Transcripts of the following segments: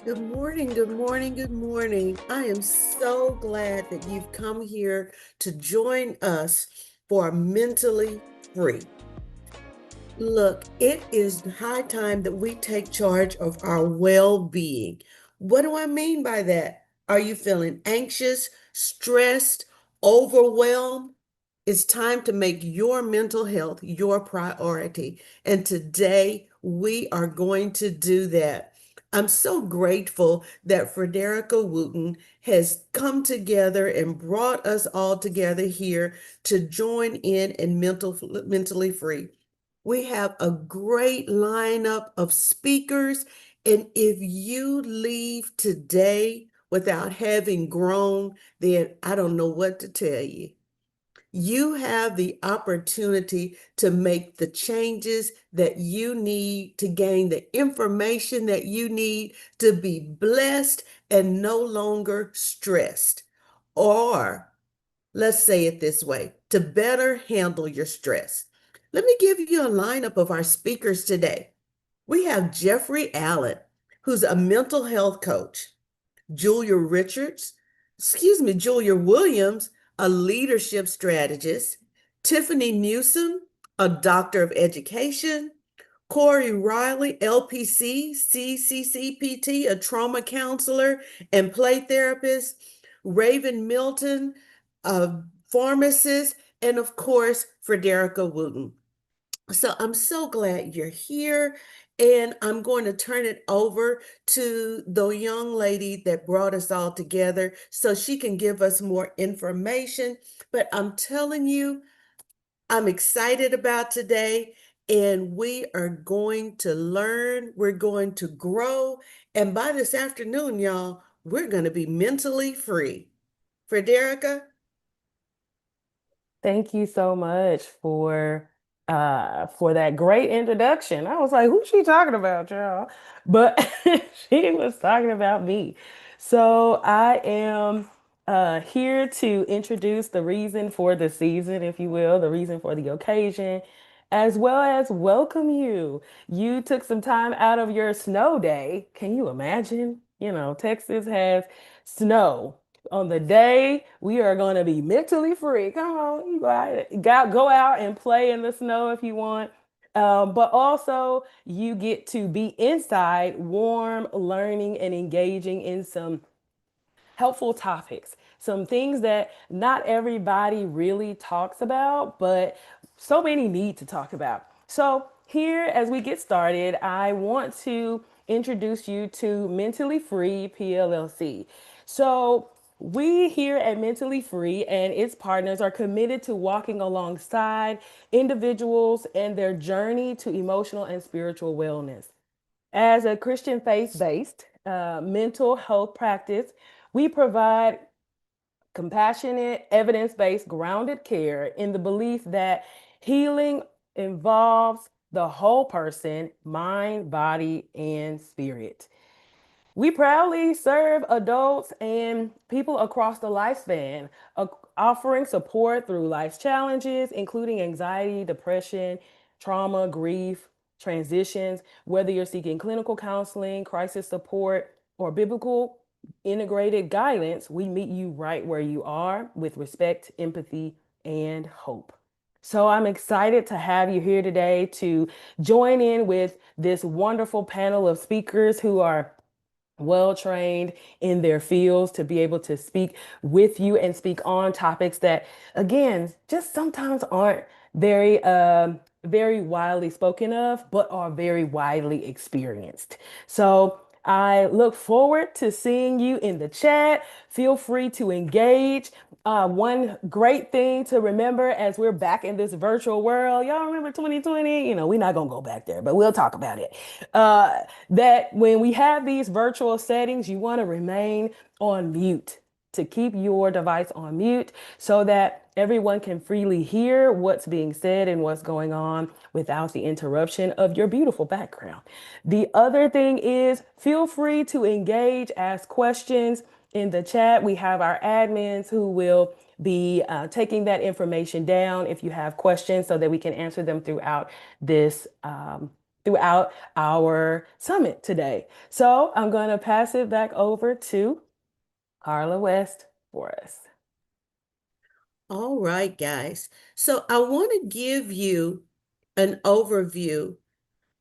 Good morning, good morning, good morning. I am so glad that you've come here to join us for Mentally Free. Look, it is high time that we take charge of our well-being. What do I mean by that? Are you feeling anxious, stressed, overwhelmed? It's time to make your mental health your priority. And today we are going to do that. I'm so grateful that Frederica Wooten has come together and brought us all together here to join in and mentally free. We have a great lineup of speakers. And if you leave today without having grown, then I don't know what to tell you. You have the opportunity to make the changes that you need to gain the information that you need to be blessed and no longer stressed. Or let's say it this way, to better handle your stress. Let me give you a lineup of our speakers today. We have Jeffrey Allen, who's a mental health coach. Julia Richards, Julia Williams, a leadership strategist. Tiffany Newsom, a doctor of education. Corey Riley, LPC, CCCPT, a trauma counselor and play therapist. Raven Milton, a pharmacist. And of course, Frederica Wooten. So I'm so glad you're here. And I'm going to turn it over to the young lady that brought us all together so she can give us more information. But I'm telling you, I'm excited about today, and we are going to learn, we're going to grow. And by this afternoon, y'all, we're going to be mentally free. Frederica? Thank you so much for that great introduction. I was like, who's she talking about, y'all? But she was talking about me. So I am here to introduce the reason for the season, if you will, the reason for the occasion, as well as welcome you. You took some time out of your snow day. Can you imagine? Texas has snow on the day we are going to be mentally free. Come on, go out and play in the snow if you want. But also, you get to be inside, warm, learning, and engaging in some helpful topics, some things that not everybody really talks about, but so many need to talk about. So, here, as we get started, I want to introduce you to Mentally Free PLLC. So, we here at Mentally Free and its partners are committed to walking alongside individuals and their journey to emotional and spiritual wellness. As a Christian faith based mental health practice, we provide compassionate, evidence based, grounded care in the belief that healing involves the whole person, mind, body, and spirit. We proudly serve adults and people across the lifespan, offering support through life's challenges, including anxiety, depression, trauma, grief, transitions. Whether you're seeking clinical counseling, crisis support, or biblical integrated guidance, we meet you right where you are with respect, empathy, and hope. So I'm excited to have you here today to join in with this wonderful panel of speakers who are well trained in their fields to be able to speak with you and speak on topics that, again, just sometimes aren't very widely spoken of, but are very widely experienced. So I look forward to seeing you in the chat. Feel free to engage. One great thing to remember as we're back in this virtual world, y'all remember 2020? We're not gonna go back there, but we'll talk about it. That when we have these virtual settings, you want to remain on mute, to keep your device on mute so that everyone can freely hear what's being said and what's going on without the interruption of your beautiful background. The other thing is feel free to engage, ask questions in the chat. We have our admins who will be taking that information down if you have questions so that we can answer them throughout throughout our summit today. So I'm going to pass it back over to Carla West for us. All right, guys. So I want to give you an overview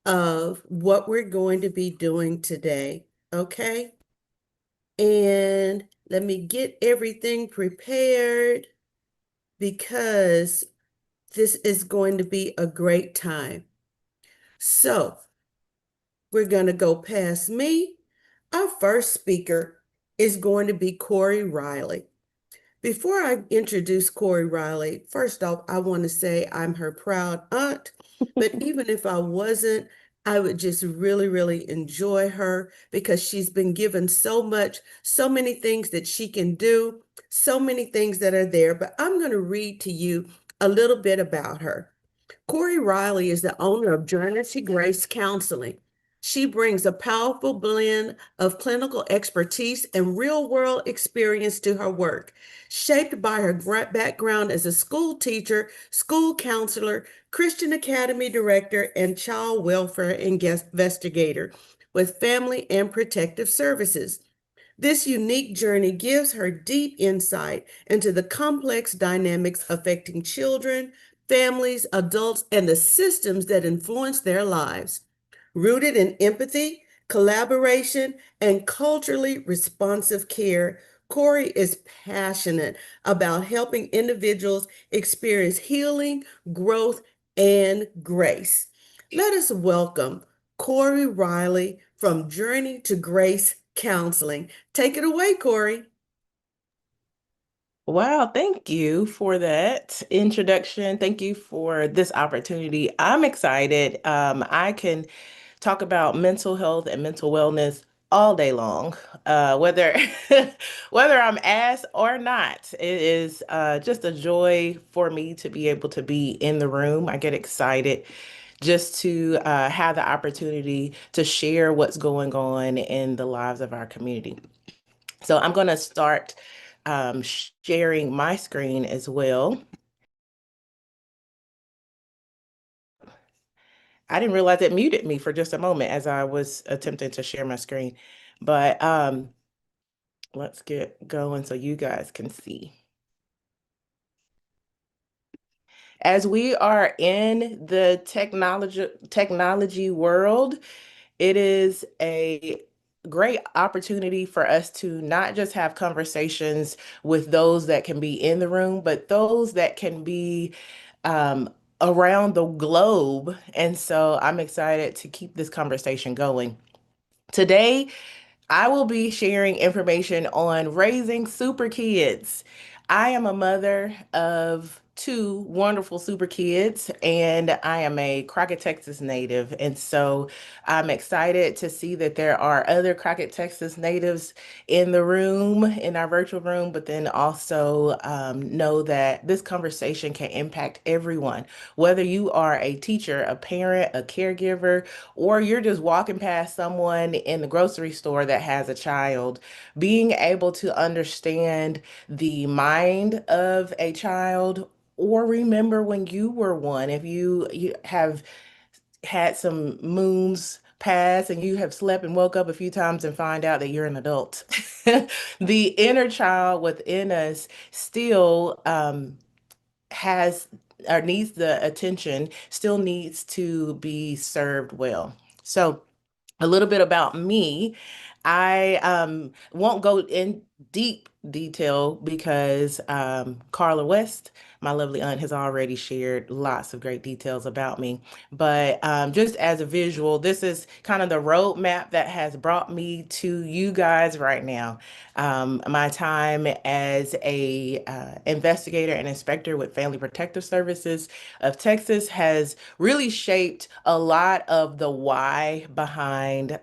of what we're going to be doing today. Okay. And let me get everything prepared because this is going to be a great time. So we're going to go past me. Our first speaker is going to be Corey Riley. Before I introduce Corey Riley, first off, I want to say I'm her proud aunt. But even if I wasn't, I would just really, really enjoy her because she's been given so much, so many things that she can do, so many things that are there. But I'm going to read to you a little bit about her. Corey Riley is the owner of Journey Grace Counseling. She brings a powerful blend of clinical expertise and real world experience to her work. Shaped by her background as a school teacher, school counselor, Christian Academy director, and child welfare investigator with family and protective services. This unique journey gives her deep insight into the complex dynamics affecting children, families, adults, and the systems that influence their lives. Rooted in empathy, collaboration, and culturally responsive care, Corey is passionate about helping individuals experience healing, growth, and grace. Let us welcome Corey Riley from Journey to Grace Counseling. Take it away, Corey. Wow, thank you for that introduction. Thank you for this opportunity. I'm excited. I can talk about mental health and mental wellness all day long, whether whether I'm asked or not. It is just a joy for me to be able to be in the room. I get excited just to have the opportunity to share what's going on in the lives of our community. So I'm going to start sharing my screen as well. I didn't realize it muted me for just a moment as I was attempting to share my screen, but let's get going so you guys can see. As we are in the technology world, it is a great opportunity for us to not just have conversations with those that can be in the room, but those that can be um, around the globe. And so I'm excited to keep this conversation going. Today, I will be sharing information on raising super kids. I am a mother of two wonderful super kids, and I am a Crockett, Texas native. And so I'm excited to see that there are other Crockett, Texas natives in the room, in our virtual room, but then also know that this conversation can impact everyone, whether you are a teacher, a parent, a caregiver, or you're just walking past someone in the grocery store that has a child. Being able to understand the mind of a child, or remember when you were one, if you have had some moons pass and you have slept and woke up a few times and find out that you're an adult. The inner child within us still has or needs the attention, still needs to be served well. So, a little bit about me. I won't go in deep detail because Carla West, my lovely aunt, has already shared lots of great details about me. But just as a visual, this is kind of the roadmap that has brought me to you guys right now. My time as a investigator and inspector with Family Protective Services of Texas has really shaped a lot of the why behind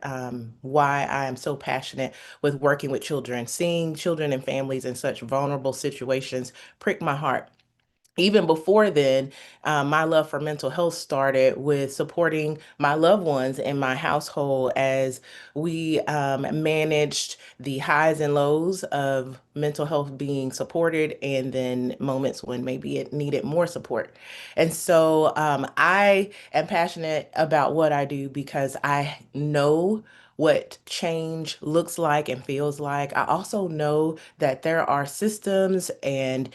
why I am so passionate with working with children. Seeing children and families in such vulnerable situations prick my heart. Even before then, my love for mental health started with supporting my loved ones in my household as we managed the highs and lows of mental health being supported, and then moments when maybe it needed more support. And so I am passionate about what I do because I know what change looks like and feels like. I also know that there are systems and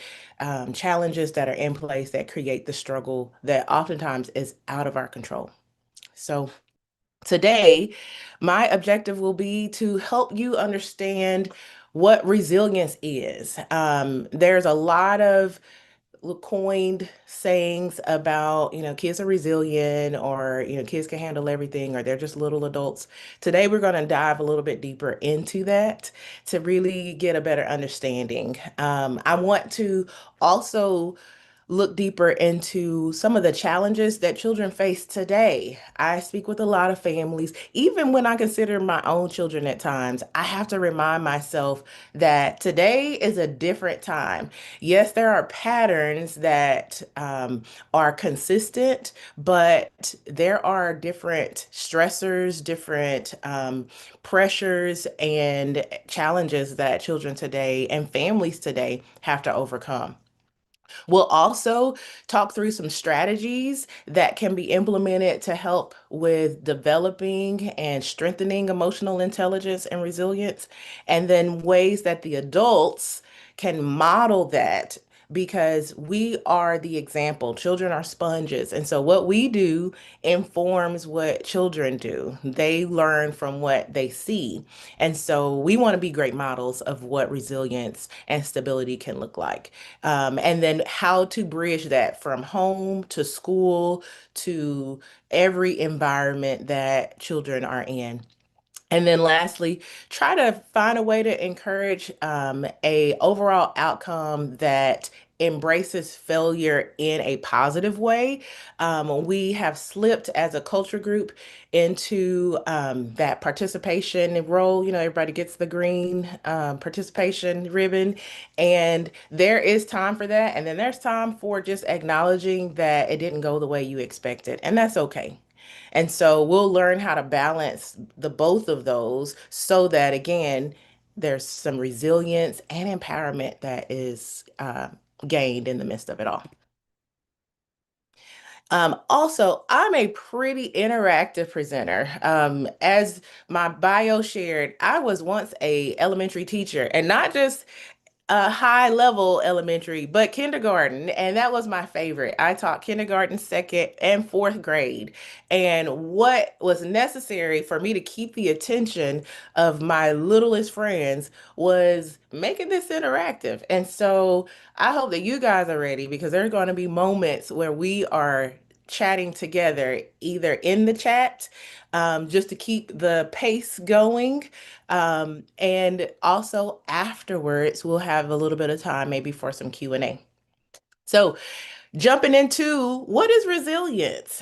challenges that are in place that create the struggle that oftentimes is out of our control. So, today, my objective will be to help you understand what resilience is. There's a lot of coined sayings about, kids are resilient, or, kids can handle everything, or they're just little adults. Today, we're going to dive a little bit deeper into that to really get a better understanding. I want to also look deeper into some of the challenges that children face today. I speak with a lot of families. Even when I consider my own children at times, I have to remind myself that today is a different time. Yes, there are patterns that are consistent, but there are different stressors, different pressures, and challenges that children today and families today have to overcome. We'll also talk through some strategies that can be implemented to help with developing and strengthening emotional intelligence and resilience, and then ways that the adults can model that, because we are the example. Children are sponges. And so what we do informs what children do. They learn from what they see. And so we want to be great models of what resilience and stability can look like. And then how to bridge that from home to school to every environment that children are in. And then lastly, try to find a way to encourage a overall outcome that embraces failure in a positive way. We have slipped as a culture group into that participation role. Everybody gets the green participation ribbon, and there is time for that. And then there's time for just acknowledging that it didn't go the way you expected, and that's okay. And so we'll learn how to balance the both of those so that, again, there's some resilience and empowerment that is gained in the midst of it all. Also, I'm a pretty interactive presenter. As my bio shared, I was once a elementary teacher, and not just high level elementary, but kindergarten. And that was my favorite. I taught kindergarten, second, and fourth grade. And what was necessary for me to keep the attention of my littlest friends was making this interactive. And so I hope that you guys are ready, because there are going to be moments where we are chatting together, either in the chat, just to keep the pace going, and also afterwards, we'll have a little bit of time maybe for some Q&A. So, jumping into what is resilience?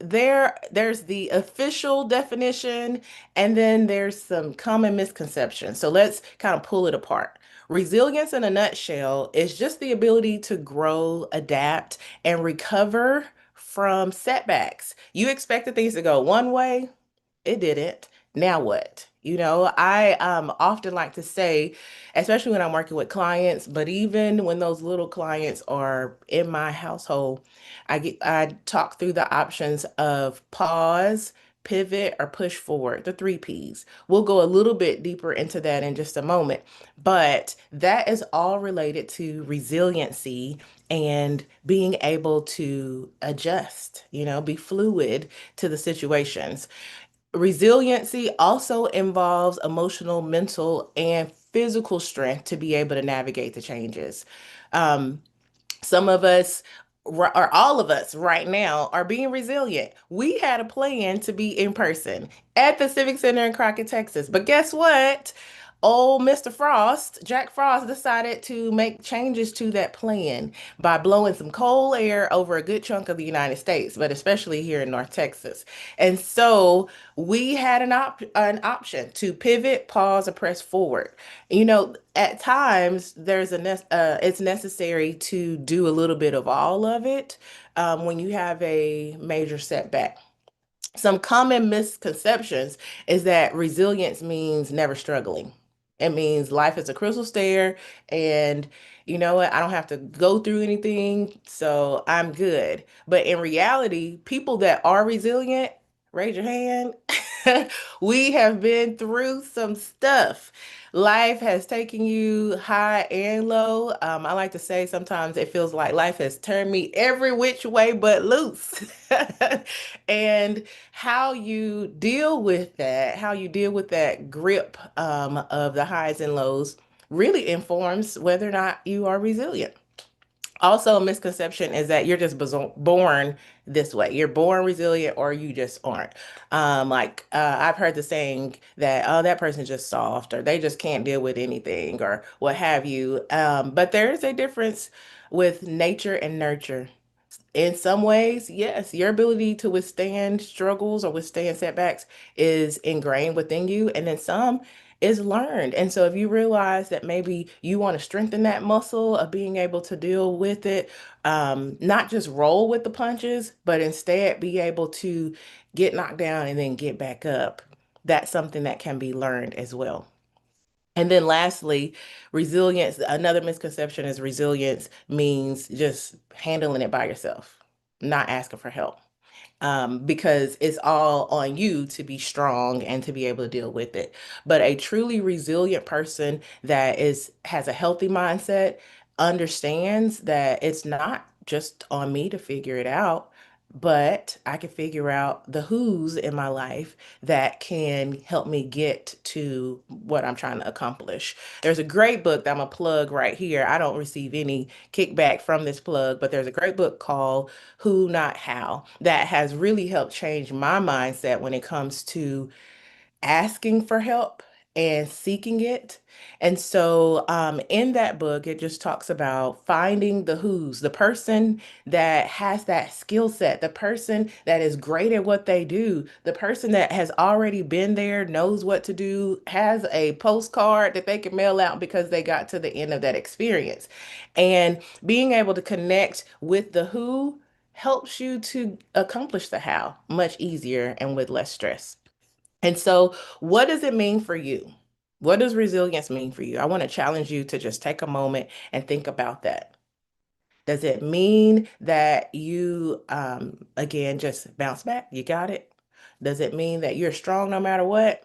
There's the official definition, and then there's some common misconceptions. So let's kind of pull it apart. Resilience in a nutshell is just the ability to grow, adapt, and recover from setbacks. You expected things to go one way, it didn't. Now what? I often like to say, especially when I'm working with clients, but even when those little clients are in my household, I talk through the options of pause, pivot, or push forward, the three P's. We'll go a little bit deeper into that in just a moment, but that is all related to resiliency and being able to adjust, be fluid to the situations. Resiliency also involves emotional, mental, and physical strength to be able to navigate the changes. Um, some of us, or all of us right now, are being resilient. We had a plan to be in person at the Civic Center in Crockett, Texas. But guess what? old Mr. Frost, Jack Frost, decided to make changes to that plan by blowing some cold air over a good chunk of the United States, but especially here in North Texas. And so we had an option to pivot, pause, or press forward. At times it's necessary to do a little bit of all of it when you have a major setback. Some common misconceptions is that resilience means never struggling. It means life is a crystal stair, and you know what? I don't have to go through anything, so I'm good. But in reality, people that are resilient, raise your hand. We have been through some stuff. Life has taken you high and low. I like to say sometimes it feels like life has turned me every which way but loose. And how you deal with that, how you deal with that grip of the highs and lows really informs whether or not you are resilient. Also, a misconception is that you're just born this way. You're born resilient or you just aren't. I've heard the saying that, oh, that person's just soft or they just can't deal with anything or what have you. But there is a difference with nature and nurture. In some ways, yes, your ability to withstand struggles or withstand setbacks is ingrained within you, and then some is learned. And so, if you realize that maybe you want to strengthen that muscle of being able to deal with it, not just roll with the punches, but instead be able to get knocked down and then get back up, that's something that can be learned as well. And then lastly, resilience, another misconception is resilience means just handling it by yourself, not asking for help. Because it's all on you to be strong and to be able to deal with it. But a truly resilient person that has a healthy mindset understands that it's not just on me to figure it out, but I can figure out the who's in my life that can help me get to what I'm trying to accomplish. There's a great book that I'm a plug right here. I don't receive any kickback from this plug, but there's a great book called Who Not How that has really helped change my mindset when it comes to asking for help and seeking it. And so, in that book, it just talks about finding the who's, the person that has that skill set, the person that is great at what they do, the person that has already been there, knows what to do, has a postcard that they can mail out because they got to the end of that experience. And being able to connect with the who helps you to accomplish the how much easier and with less stress. And so, what does it mean for you? What does resilience mean for you? I want to challenge you to just take a moment and think about that. Does it mean that you, again, just bounce back? You got it? Does it mean that you're strong no matter what?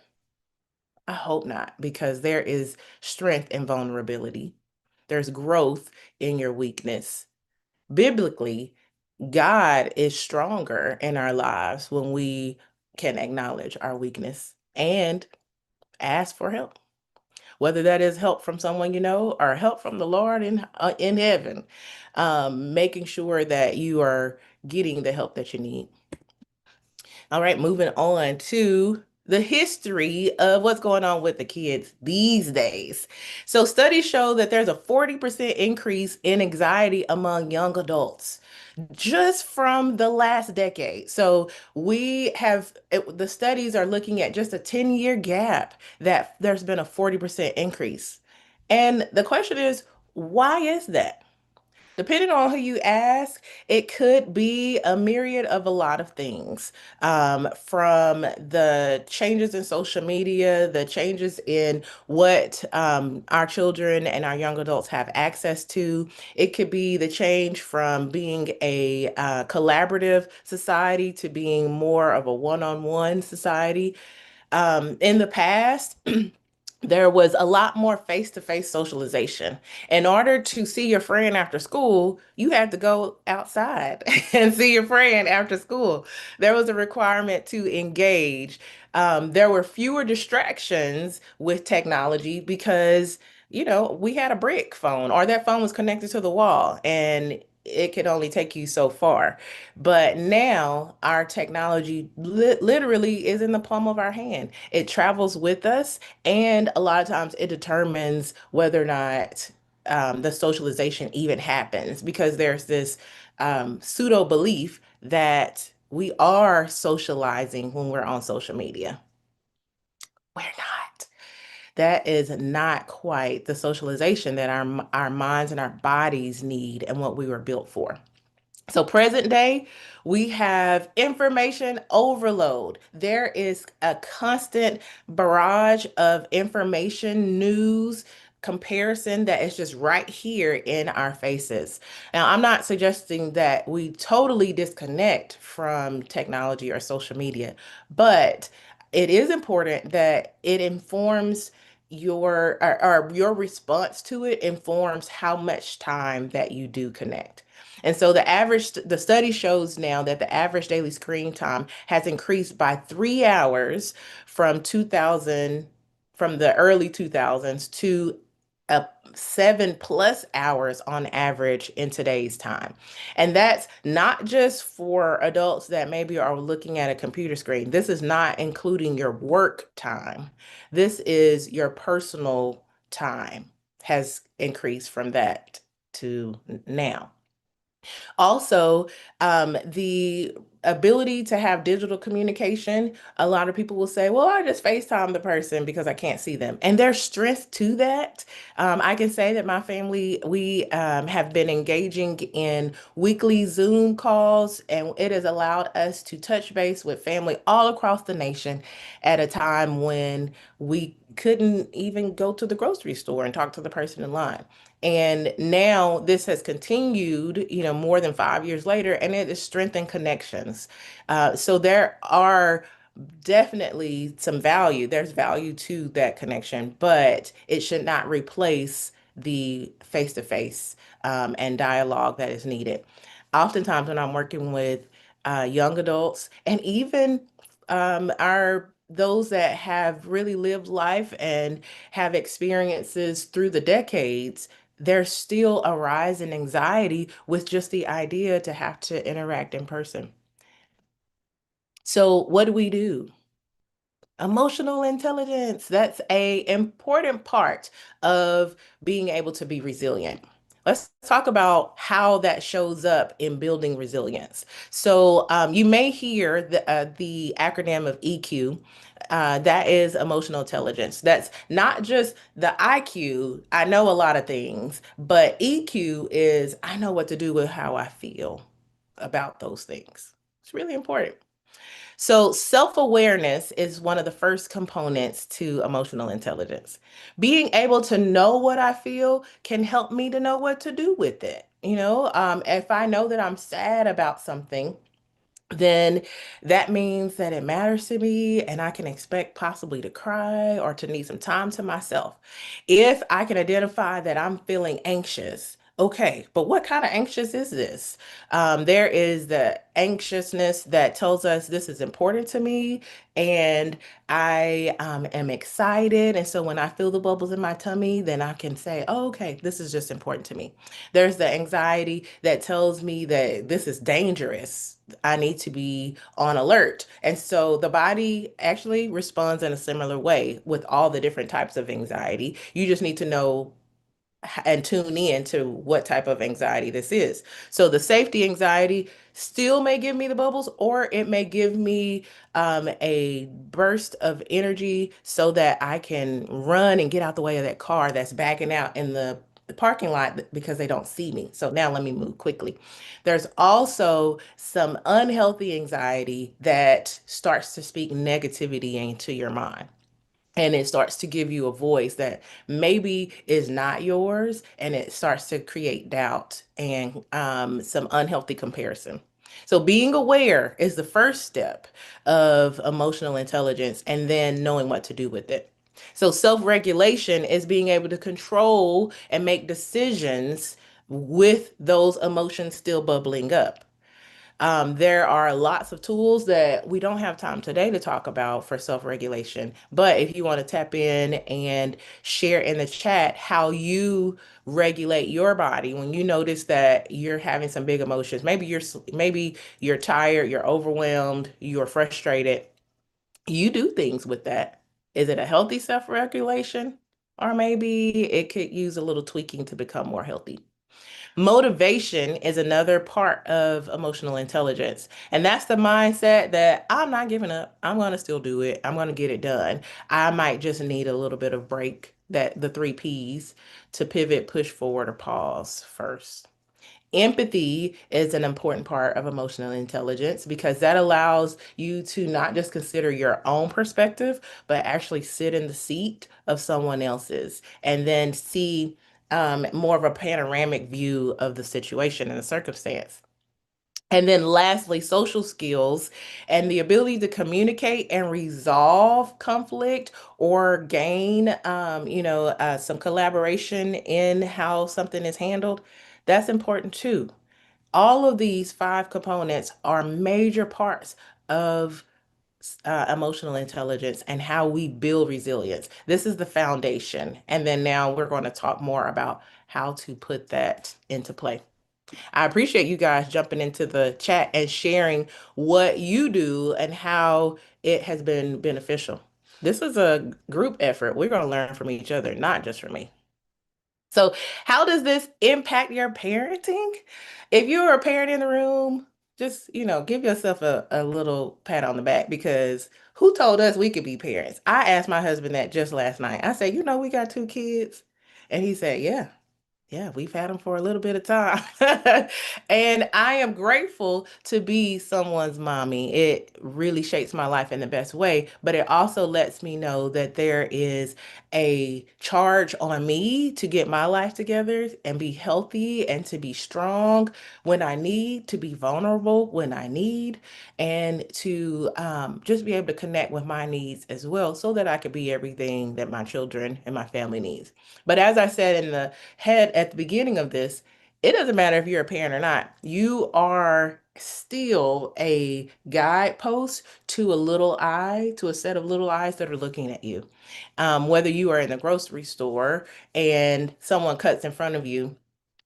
I hope not, because there is strength in vulnerability, there's growth in your weakness. Biblically, God is stronger in our lives when we can acknowledge our weakness and ask for help, whether that is help from someone you know or help from the Lord in heaven. Making sure that you are getting the help that you need. All right, moving on to the history of what's going on with the kids these days. So, studies show that there's a 40% increase in anxiety among young adults just from the last decade. So the studies are looking at just a 10-year gap that there's been a 40% increase. And the question is, why is that? Depending on who you ask, it could be a myriad of a lot of things. From the changes in social media, the changes in what our children and our young adults have access to. It could be the change from being a collaborative society to being more of a one-on-one society. In the past, there was a lot more face-to-face socialization. In order to see your friend after school, you had to go outside and see your friend after school. There was a requirement to engage. There were fewer distractions with technology because, we had a brick phone or that phone was connected to the wall. And it can only take you so far. But now our technology literally is in the palm of our hand. It travels with us, and a lot of times it determines whether or not the socialization even happens because there's this pseudo belief that we are socializing when we're on social media. We're not. That is not quite the socialization that our minds and our bodies need and what we were built for. So, present day, we have information overload. There is a constant barrage of information, news, comparison that is just right here in our faces. Now, I'm not suggesting that we totally disconnect from technology or social media, but it is important that it informs or your response to it informs how much time that you do connect. And so the study shows now that the average daily screen time has increased by 3 hours from 2000, from the early 2000s to 7+ hours on average in today's time. And that's not just for adults that maybe are looking at a computer screen. This is not including your work time. This is your personal time has increased from that to now. Also, the ability to have digital communication, a lot of people will say, well, I just FaceTime the person because I can't see them. And there's strength to that. I can say that my family, we have been engaging in weekly Zoom calls, and it has allowed us to touch base with family all across the nation at a time when we couldn't even go to the grocery store and talk to the person in line. And now this has continued, more than 5 years later, and it has strengthened connections. So there are definitely some value. There's value to that connection, but it should not replace the face-to-face and dialogue that is needed. Oftentimes, when I'm working with young adults and even our those that have really lived life and have experiences through the decades, there's still a rise in anxiety with just the idea to have to interact in person. So what do we do? Emotional intelligence, that's a important part of being able to be resilient. Let's talk about how that shows up in building resilience. So you may hear the acronym of EQ. That is emotional intelligence. That's not just the IQ. I know a lot of things, but EQ is I know what to do with how I feel about those things. It's really important. So, self awareness is one of the first components to emotional intelligence. Being able to know what I feel can help me to know what to do with it. If I know that I'm sad about something, then that means that it matters to me and I can expect possibly to cry or to need some time to myself. If I can identify that I'm feeling anxious, okay, but what kind of anxious is this? There is the anxiousness that tells us this is important to me and I am excited. And so when I feel the bubbles in my tummy, then I can say, oh, okay, this is just important to me. There's the anxiety that tells me that this is dangerous. I need to be on alert. And so the body actually responds in a similar way with all the different types of anxiety. You just need to know and tune in to what type of anxiety this is. So the safety anxiety still may give me the bubbles, or it may give me a burst of energy so that I can run and get out the way of that car that's backing out in the parking lot because they don't see me. So now let me move quickly. There's also some unhealthy anxiety that starts to speak negativity into your mind. And it starts to give you a voice that maybe is not yours, and it starts to create doubt and some unhealthy comparison. So, being aware is the first step of emotional intelligence, and then knowing what to do with it. So, self regulation is being able to control and make decisions with those emotions still bubbling up. There are lots of tools that we don't have time today to talk about for self-regulation. But if you want to tap in and share in the chat how you regulate your body when you notice that you're having some big emotions, maybe you're tired, you're overwhelmed, you're frustrated, you do things with that. Is it a healthy self-regulation? Or maybe it could use a little tweaking to become more healthy. Motivation is another part of emotional intelligence. And that's the mindset that I'm not giving up. I'm going to still do it. I'm going to get it done. I might just need a little bit of break, that the three P's, to pivot, push forward, or pause first. Empathy is an important part of emotional intelligence because that allows you to not just consider your own perspective, but actually sit in the seat of someone else's and then see more of a panoramic view of the situation and the circumstance. And then lastly, social skills and the ability to communicate and resolve conflict or gain, some collaboration in how something is handled. That's important too. All of these five components are major parts of emotional intelligence and how we build resilience. This is the foundation. And then now we're going to talk more about how to put that into play. I appreciate you guys jumping into the chat and sharing what you do and how it has been beneficial. This is a group effort. We're going to learn from each other, not just from me. So, how does this impact your parenting? If you're a parent in the room, just, give yourself a little pat on the back because who told us we could be parents? I asked my husband that just last night. I said, we got two kids. And he said, yeah, we've had them for a little bit of time. And I am grateful to be someone's mommy. It really shapes my life in the best way, but it also lets me know that there is a charge on me to get my life together and be healthy and to be strong when I need, to be vulnerable when I need, and to just be able to connect with my needs as well so that I could be everything that my children and my family needs. But as I said in the head at the beginning of this, it doesn't matter if you're a parent or not. You are still a guidepost to a little eye, to a set of little eyes that are looking at you. Whether you are in the grocery store and someone cuts in front of you,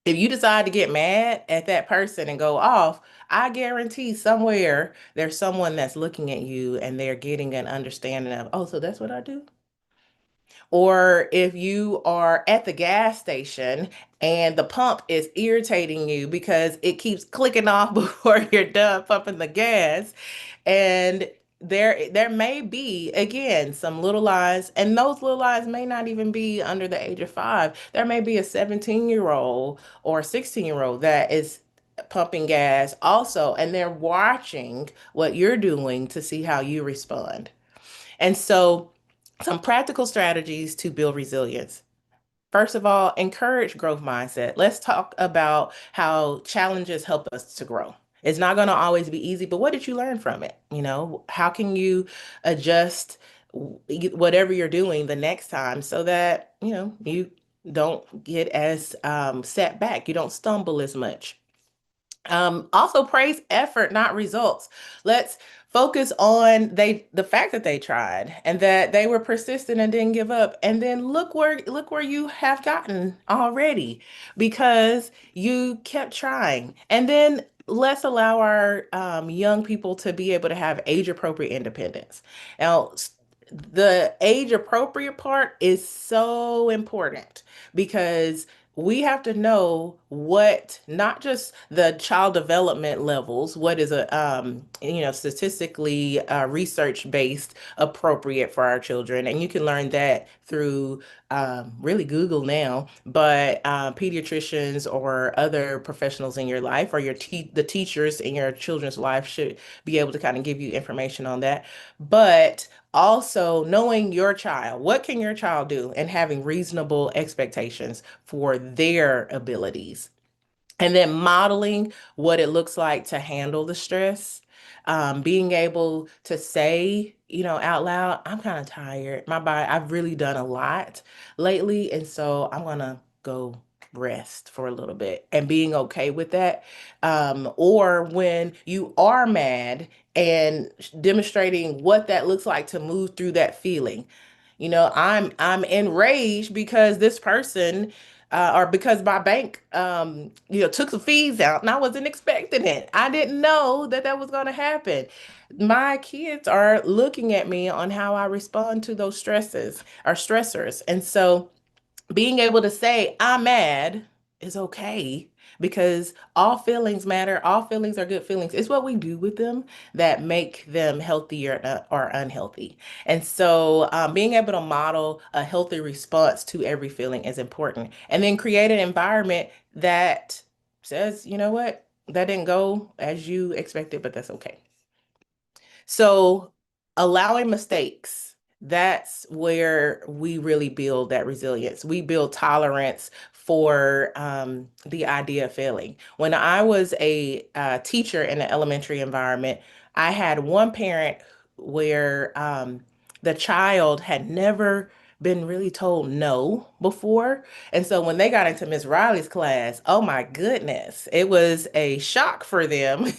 if you decide to get mad at that person and go off, I guarantee somewhere there's someone that's looking at you and they're getting an understanding of, oh, so that's what I do. Or if you are at the gas station and the pump is irritating you because it keeps clicking off before you're done pumping the gas, and there may be again some little lies, and those little lies may not even be under the age of 5. There may be a 17-year-old or a 16-year-old that is pumping gas also, and they're watching what you're doing to see how you respond. And so, some practical strategies to build resilience. First of all, encourage growth mindset. Let's talk about how challenges help us to grow. It's not going to always be easy, but what did you learn from it? How can you adjust whatever you're doing the next time so that, you don't get as set back, you don't stumble as much. Also praise effort, not results. Let's focus on the fact that they tried and that they were persistent and didn't give up. And then look where you have gotten already because you kept trying. And then let's allow our young people to be able to have age appropriate independence. Now, the age appropriate part is so important because we have to know what, not just the child development levels, what is a statistically research based appropriate for our children, and you can learn that through really Google now, but pediatricians or other professionals in your life or the teachers in your children's life should be able to kind of give you information on that. But also knowing your child, what can your child do, and having reasonable expectations for their abilities. And then modeling what it looks like to handle the stress. Being able to say, out loud, I'm kind of tired. My body, I've really done a lot lately. And so I'm going to go rest for a little bit and being okay with that. Or when you are mad and demonstrating what that looks like to move through that feeling. I'm enraged because this person or because my bank took some fees out and I wasn't expecting it. I didn't know that that was going to happen. My kids are looking at me on how I respond to those stresses or stressors. And so being able to say I'm mad is okay because all feelings matter. All feelings are good feelings. It's what we do with them that make them healthy or unhealthy. And so being able to model a healthy response to every feeling is important. And then create an environment that says, you know what, that didn't go as you expected, but that's okay. So allowing mistakes, that's where we really build that resilience. We build tolerance for the idea of failing. When I was a teacher in an elementary environment, I had one parent where the child had never been really told no before. And so when they got into Miss Riley's class, oh my goodness, it was a shock for them.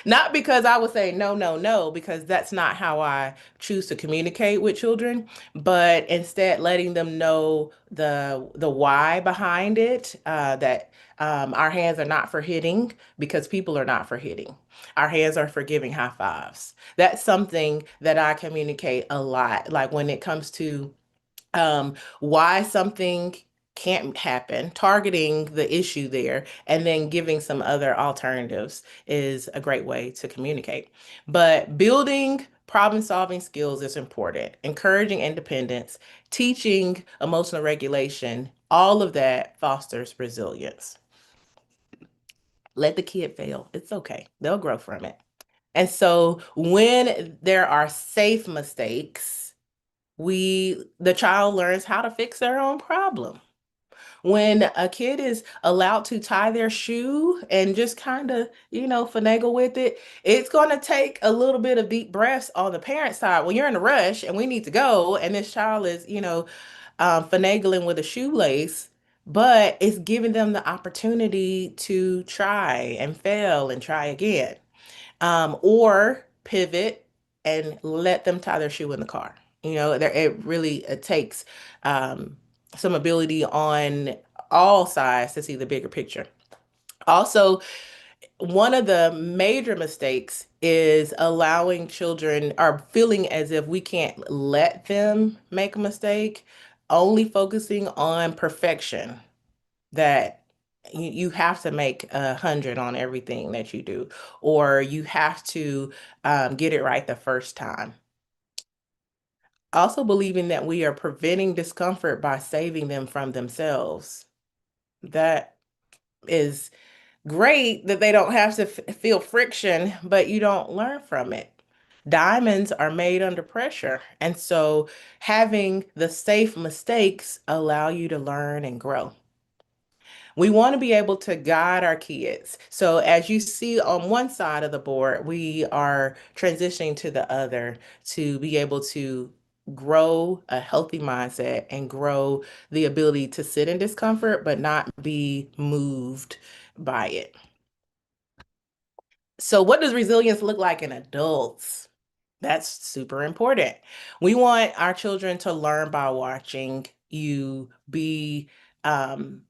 Not because I would say no, no, no, because that's not how I choose to communicate with children, but instead letting them know the why behind it. That our hands are not for hitting because people are not for hitting. Our hands are for giving high fives. That's something that I communicate a lot. Like when it comes to why something can't happen, targeting the issue there, and then giving some other alternatives is a great way to communicate. But building problem solving skills is important, encouraging independence, teaching emotional regulation, all of that fosters resilience. Let the kid fail. It's okay, they'll grow from it. And so when there are safe mistakes, the child learns how to fix their own problem. When a kid is allowed to tie their shoe and just kind of, finagle with it, it's going to take a little bit of deep breaths on the parent side. When you're in a rush and we need to go, and this child is, finagling with a shoelace, but it's giving them the opportunity to try and fail and try again, or pivot and let them tie their shoe in the car. It takes um, some ability on all sides to see the bigger picture. Also, one of the major mistakes is allowing children or feeling as if we can't let them make a mistake, only focusing on perfection, that you have to make 100 on everything that you do, or you have to get it right the first time. Also believing that we are preventing discomfort by saving them from themselves. That is great that they don't have to feel friction, but you don't learn from it. Diamonds are made under pressure. And so having the safe mistakes allow you to learn and grow. We want to be able to guide our kids. So as you see on one side of the board, we are transitioning to the other to be able to grow a healthy mindset and grow the ability to sit in discomfort, but not be moved by it. So what does resilience look like in adults? That's super important. We want our children to learn by watching you um,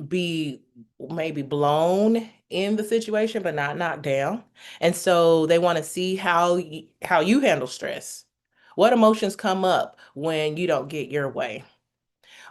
be maybe blown in the situation, but not knocked down. And so they want to see how you handle stress. What emotions come up when you don't get your way?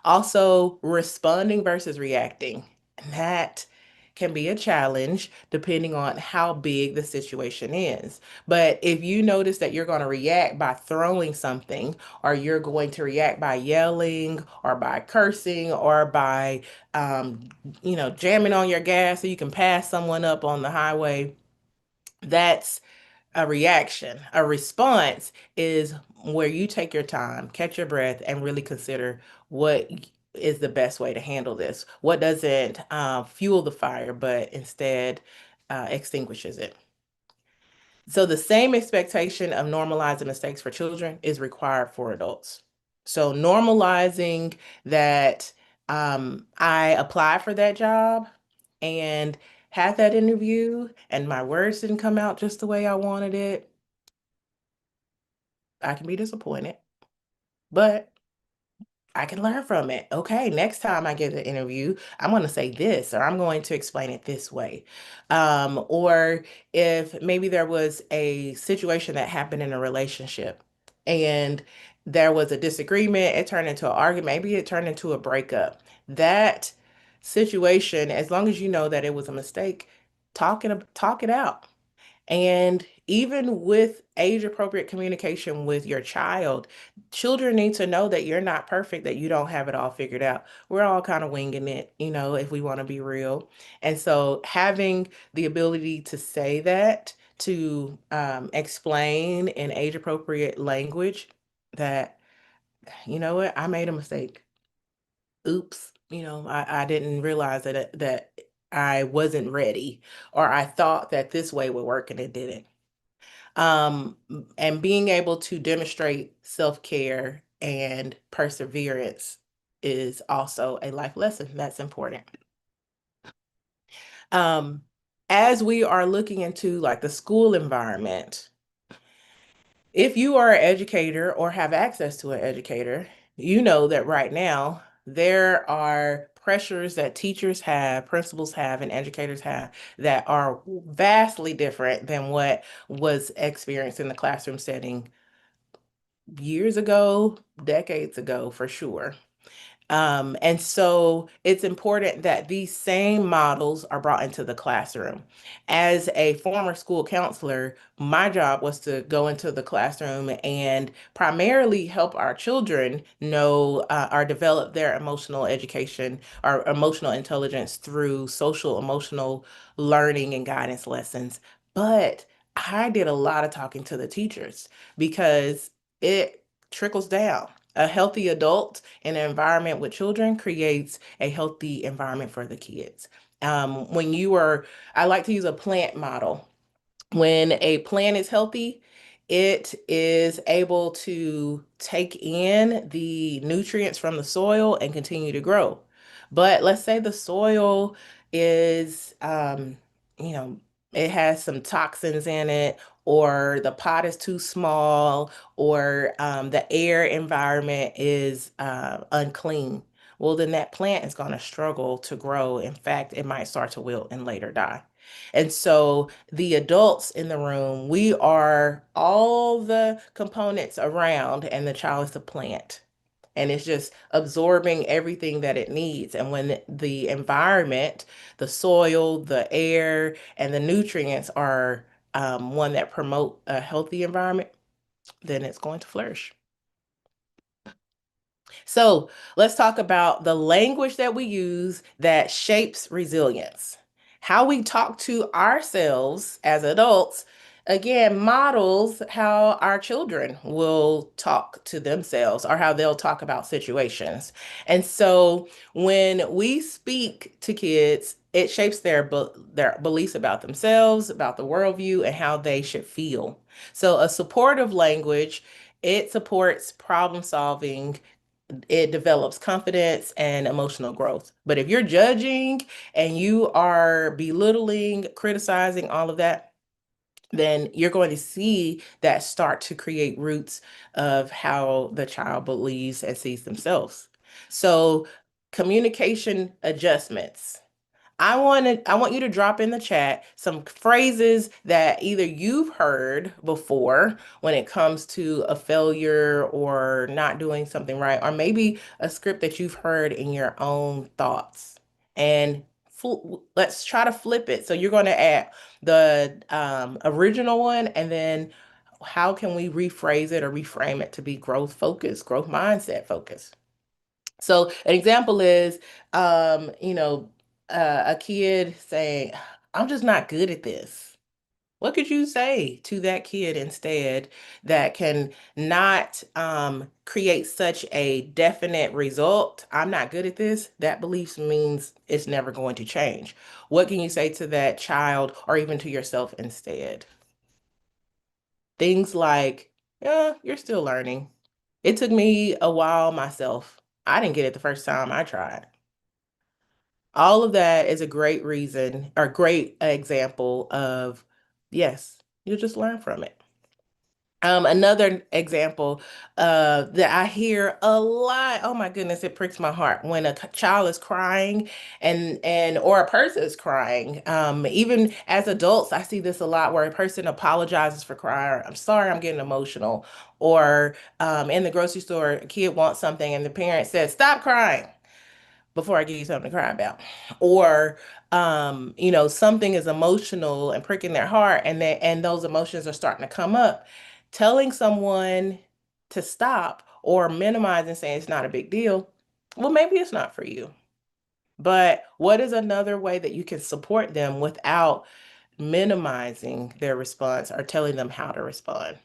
Also, responding versus reacting. And that can be a challenge depending on how big the situation is. But if you notice that you're going to react by throwing something, or you're going to react by yelling, or by cursing, or by, jamming on your gas so you can pass someone up on the highway, that's a reaction. A response is where you take your time, catch your breath, and really consider what is the best way to handle this. What doesn't fuel the fire, but instead extinguishes it. So the same expectation of normalizing mistakes for children is required for adults. So normalizing that I applied for that job and had that interview, and my words didn't come out just the way I wanted it. I can be disappointed, but I can learn from it. Okay, next time I get an interview, I'm going to say this, or I'm going to explain it this way. Or if maybe there was a situation that happened in a relationship and there was a disagreement, it turned into an argument, maybe it turned into a breakup. That situation, as long as you know that it was a mistake, talk it out. And even with age appropriate communication with your child, children need to know that you're not perfect, that you don't have it all figured out. We're all kind of winging it, if we want to be real. And so having the ability to say that, to explain in age appropriate language that, you know what, I made a mistake. Oops, I didn't realize that I wasn't ready, or I thought that this way would work and it didn't. um, and being able to demonstrate self-care and perseverance is also a life lesson that's important. Um, as we are looking into like the school environment, if you are an educator or have access to an educator, you know that right now there are pressures that teachers have, principals have, and educators have that are vastly different than what was experienced in the classroom setting years ago, decades ago, for sure. And so it's important that these same models are brought into the classroom. As a former school counselor, my job was to go into the classroom and primarily help our children know or develop their emotional education or emotional intelligence through social emotional learning and guidance lessons. But I did a lot of talking to the teachers because it trickles down. A healthy adult in an environment with children creates a healthy environment for the kids. When you are, I like to use a plant model. When a plant is healthy, it is able to take in the nutrients from the soil and continue to grow. But let's say the soil is, you know, it has some toxins in it, or the pot is too small, or the air environment is unclean. Well, then that plant is going to struggle to grow. In fact, it might start to wilt and later die. And so the adults in the room, we are all the components around, and the child is the plant. And it's just absorbing everything that it needs. And when the environment, the soil, the air, and the nutrients are one that promote a healthy environment, then it's going to flourish. So let's talk about the language that we use that shapes resilience. How we talk to ourselves as adults, again, models how our children will talk to themselves or how they'll talk about situations. And so when we speak to kids, it shapes their beliefs about themselves, about the worldview, and how they should feel. So a supportive language, it supports problem solving, it develops confidence and emotional growth. But if you're judging and you are belittling, criticizing, all of that, then you're going to see that start to create roots of how the child believes and sees themselves. So, communication adjustments. I want you to drop in the chat some phrases that either you've heard before when it comes to a failure or not doing something right, or maybe a script that you've heard in your own thoughts. And let's try to flip it. So you're going to add the original one, and then how can we rephrase it or reframe it to be growth focused, growth mindset focused? So an example is, a kid saying, "I'm just not good at this." What could you say to that kid instead that can not create such a definite result? I'm not good at this. That belief means it's never going to change. What can you say to that child or even to yourself instead? Things like, yeah, you're still learning. It took me a while myself. I didn't get it the first time I tried. All of that is a great reason or great example of, yes, you just learn from it. Another example that I hear a lot, oh my goodness, it pricks my heart when a child is crying and or a person is crying. Even as adults, I see this a lot where a person apologizes for crying. I'm sorry, I'm getting emotional. Or in the grocery store, a kid wants something and the parent says, "Stop crying before I give you something to cry about." Or something is emotional and pricking their heart and those emotions are starting to come up. Telling someone to stop or minimizing saying it's not a big deal, well, maybe it's not for you. But what is another way that you can support them without minimizing their response or telling them how to respond?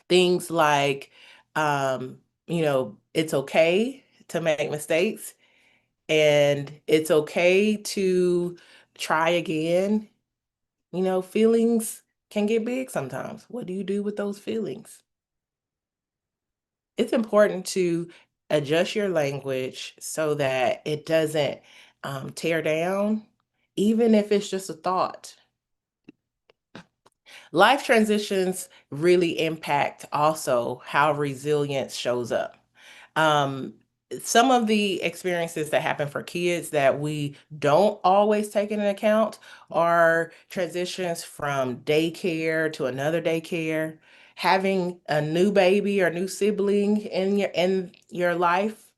Things like, um, it's okay to make mistakes and it's okay to try again. Feelings can get big sometimes. What do you do with those feelings? It's important to adjust your language so that it doesn't tear down, even if it's just a thought. Life transitions really impact also how resilience shows up. Um, some of the experiences that happen for kids that we don't always take into account are transitions from daycare to another daycare, having a new baby or new sibling in your life,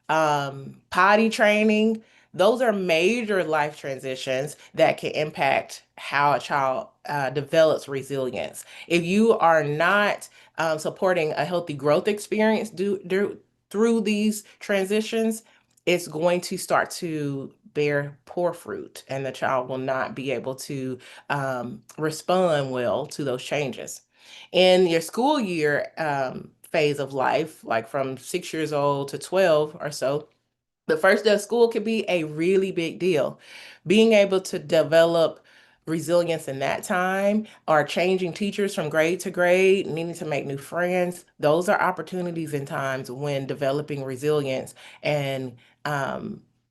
potty training. Those are major life transitions that can impact how a child develops resilience. If you are not supporting a healthy growth experience through these transitions, it's going to start to bear poor fruit, and the child will not be able to respond well to those changes. In your school year phase of life, like from 6 years old to 12 or so, the first day of school could be a really big deal. Being able to develop resilience in that time or changing teachers from grade to grade, needing to make new friends, those are opportunities and times when developing resilience and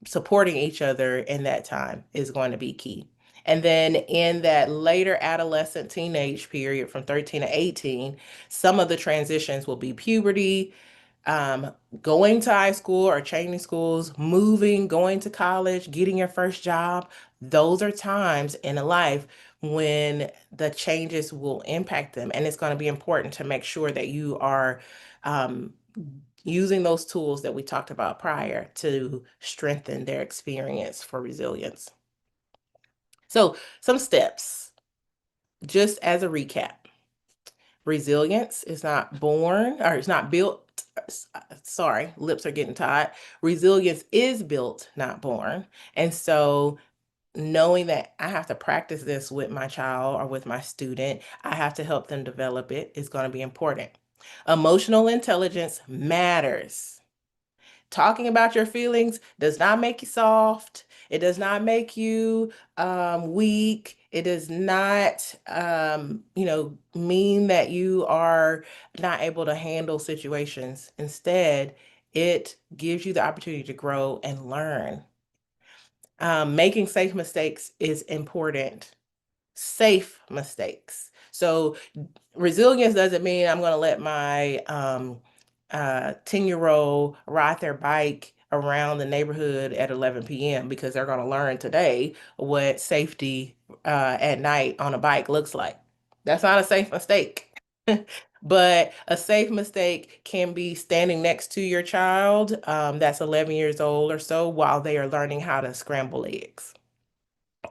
supporting each other in that time is going to be key. And then in that later adolescent teenage period from 13 to 18, some of the transitions will be puberty, um, going to high school or changing schools, moving, going to college, getting your first job. Those are times in a life when the changes will impact them. And it's going to be important to make sure that you are um, using those tools that we talked about prior to strengthen their experience for resilience. So, some steps, just as a recap. Resilience is not born or it's not built. Sorry, lips are getting tied. Resilience is built, not born. And so knowing that I have to practice this with my child or with my student, I have to help them develop it is going to be important. Emotional intelligence matters. Talking about your feelings does not make you soft. It does not make you weak. It does not, mean that you are not able to handle situations. Instead, it gives you the opportunity to grow and learn. Making safe mistakes is important. Safe mistakes. So resilience doesn't mean I'm going to let my 10-year-old ride their bike around the neighborhood at 11 p.m. because they're going to learn today what safety at night on a bike looks like. That's not a safe mistake. But a safe mistake can be standing next to your child that's 11 years old or so while they are learning how to scramble eggs,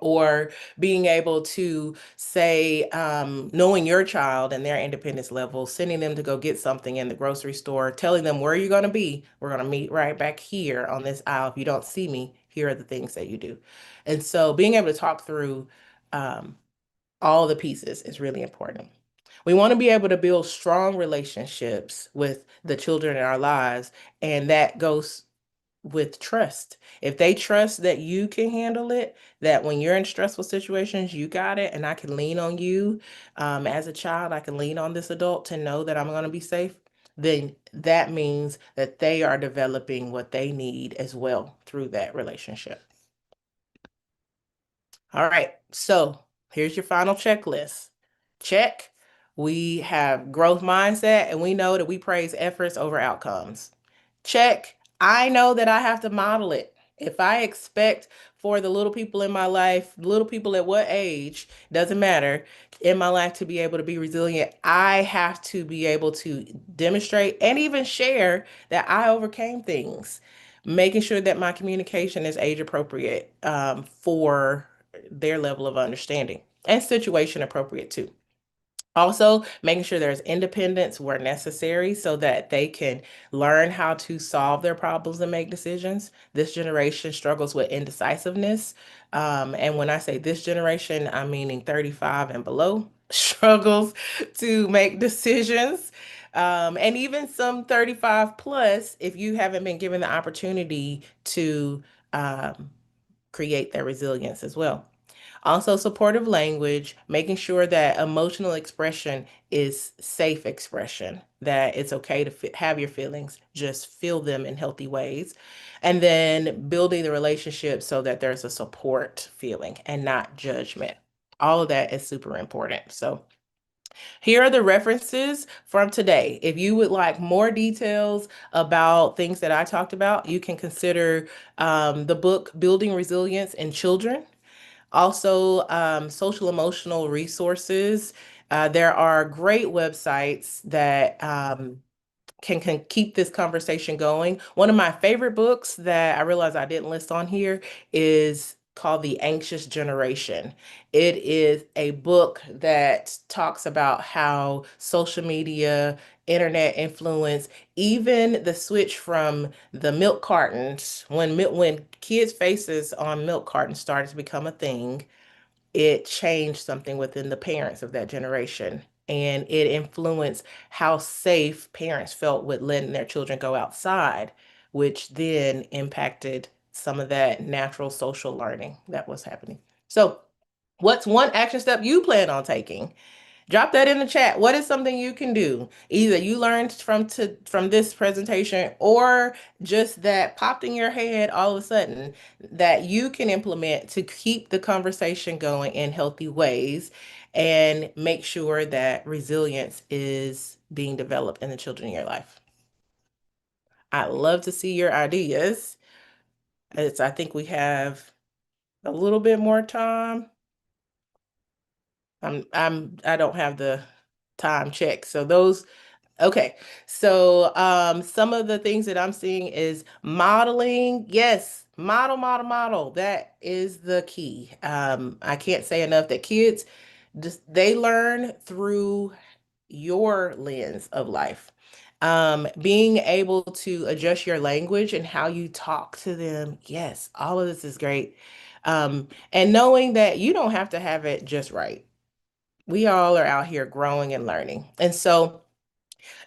or being able to say, knowing your child and their independence level, sending them to go get something in the grocery store, telling them where you're going to be. We're going to meet right back here on this aisle. If you don't see me, here are the things that you do. And so being able to talk through um, all the pieces is really important. We want to be able to build strong relationships with the children in our lives, and that goes with trust. If they trust that you can handle it, that when you're in stressful situations, you got it, and I can lean on you as a child, I can lean on this adult to know that I'm going to be safe, then that means that they are developing what they need as well through that relationship. All right, so here's your final checklist. Check. We have growth mindset and we know that we praise efforts over outcomes. Check. I know that I have to model it. If I expect for the little people in my life, little people at what age, doesn't matter, in my life to be able to be resilient, I have to be able to demonstrate and even share that I overcame things. Making sure that my communication is age appropriate for their level of understanding and situation appropriate too. Also, making sure there's independence where necessary so that they can learn how to solve their problems and make decisions. This generation struggles with indecisiveness. And when I say this generation, I'm meaning 35 and below struggles to make decisions. And even some 35 plus, if you haven't been given the opportunity to um, create their resilience as well. Also, supportive language, making sure that emotional expression is safe expression, that it's okay to have your feelings, just feel them in healthy ways. And then building the relationship so that there's a support feeling and not judgment. All of that is super important. So, here are the references from today. If you would like more details about things that I talked about, you can consider the book Building Resilience in Children. Also, social emotional resources. There are great websites that can keep this conversation going. One of my favorite books that I realize I didn't list on here is called The Anxious Generation. It is a book that talks about how social media, internet influence, even the switch from the milk cartons, when kids' faces on milk cartons started to become a thing, it changed something within the parents of that generation. And it influenced how safe parents felt with letting their children go outside, which then impacted some of that natural social learning that was happening. So, what's one action step you plan on taking? Drop that in the chat. What is something you can do? Either you learned from this presentation or just that popped in your head all of a sudden that you can implement to keep the conversation going in healthy ways and make sure that resilience is being developed in the children in your life. I'd love to see your ideas. I think we have a little bit more time. I don't have the time check. So those. Okay, so some of the things that I'm seeing is modeling. Yes, model, model, model. That is the key. I can't say enough that kids just they learn through your lens of life. Being able to adjust your language and how you talk to them. Yes, all of this is great. And knowing that you don't have to have it just right. We all are out here growing and learning. And so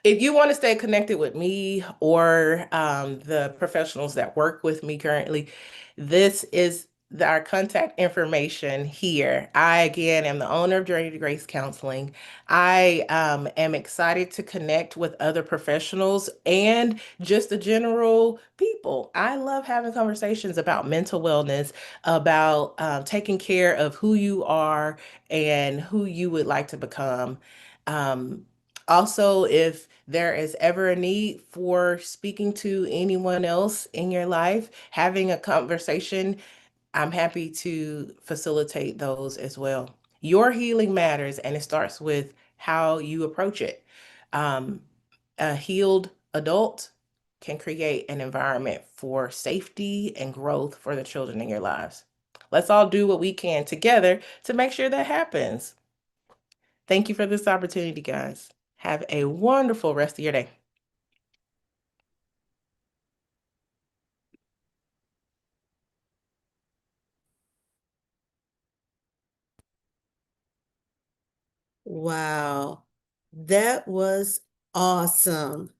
if you want to stay connected with me or the professionals that work with me currently, this is our contact information here. I, again, am the owner of Journey to Grace Counseling. I am excited to connect with other professionals and just the general people. I love having conversations about mental wellness, about taking care of who you are and who you would like to become. Um, Also, if there is ever a need for speaking to anyone else in your life, having a conversation, I'm happy to facilitate those as well. Your healing matters, and it starts with how you approach it. Um, a healed adult can create an environment for safety and growth for the children in your lives. Let's all do what we can together to make sure that happens. Thank you for this opportunity, guys. Have a wonderful rest of your day. Wow, that was awesome.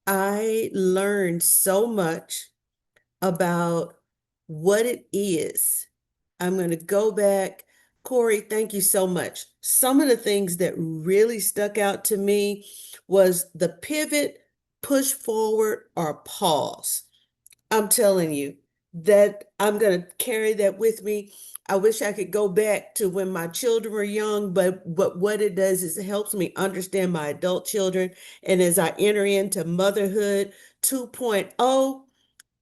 I learned so much about what it is. I'm going to go back Corey, thank you so much. Some of the things that really stuck out to me was the pivot, push forward, or pause. I'm telling you that I'm going to carry that with me. I wish I could go back to when my children were young, but what it does is it helps me understand my adult children. And as I enter into motherhood 2.0,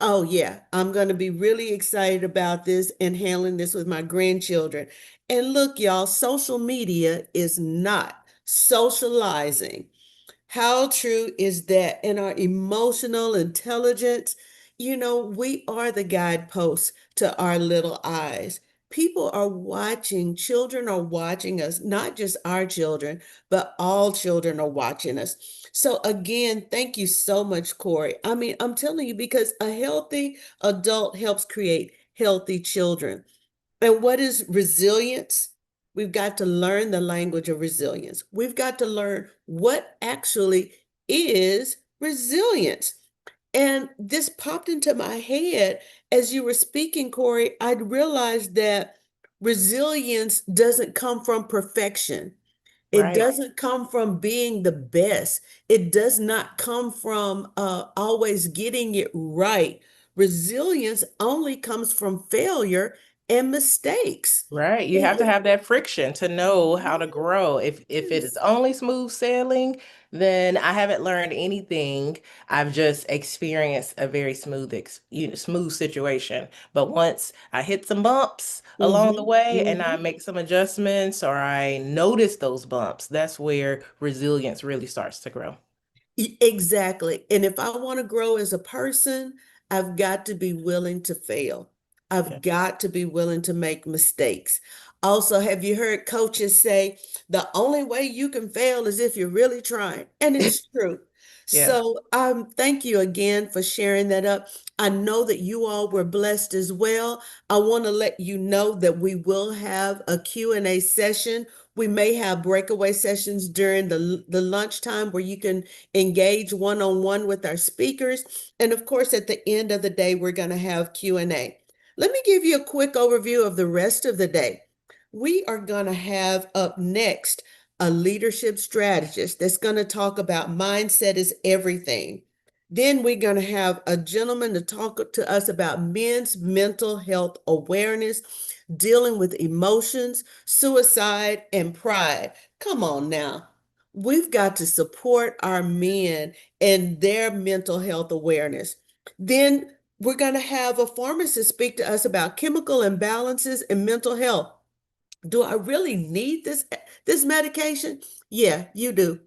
oh yeah, I'm going to be really excited about this and handling this with my grandchildren. And look, y'all, social media is not socializing. How true is that? In our emotional intelligence, we are the guideposts to our little eyes. People are watching, children are watching us, not just our children, but all children are watching us. So, again, thank you so much, Corey. I mean, I'm telling you, because a healthy adult helps create healthy children. And what is resilience? We've got to learn the language of resilience. We've got to learn what actually is resilience. And this popped into my head as you were speaking, Corey. I'd realized that resilience doesn't come from perfection. It Right. doesn't come from being the best. It does not come from always getting it right. Resilience only comes from failure and mistakes. Right. You have to And have that friction to know how to grow. If it is yes, only smooth sailing, then I haven't learned anything. I've just experienced a very smooth situation. But once I hit some bumps along the mhm, way and I mhm. make some adjustments or I notice those bumps, that's where resilience really starts to grow. Exactly. And if I want to grow as a person, I've got to be willing to fail. Yeah. I've got to be willing to make mistakes. Also, have you heard coaches say the only way you can fail is if you're really trying? And it's true. Yeah. So, thank you again for sharing that up. I know that you all were blessed as well. I want to let you know that we will have a Q&A session. We may have breakaway sessions during the lunchtime where you can engage one-on-one with our speakers. And of course, at the end of the day, we're going to have Q&A. Let me give you a quick overview of the rest of the day. We are going to have up next a leadership strategist that's going to talk about mindset is everything. Then we're going to have a gentleman to talk to us about men's mental health awareness, dealing with emotions, suicide, and pride. Come on now. We've got to support our men and their mental health awareness. Then we're going to have a pharmacist speak to us about chemical imbalances and mental health. Do I really need this medication? Yeah, you do.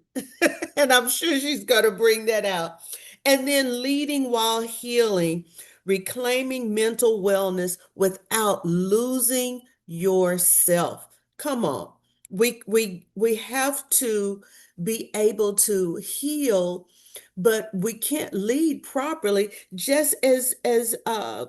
And I'm sure she's going to bring that out. And then leading while healing, reclaiming mental wellness without losing yourself. Come on. We have to be able to heal, but we can't lead properly, just as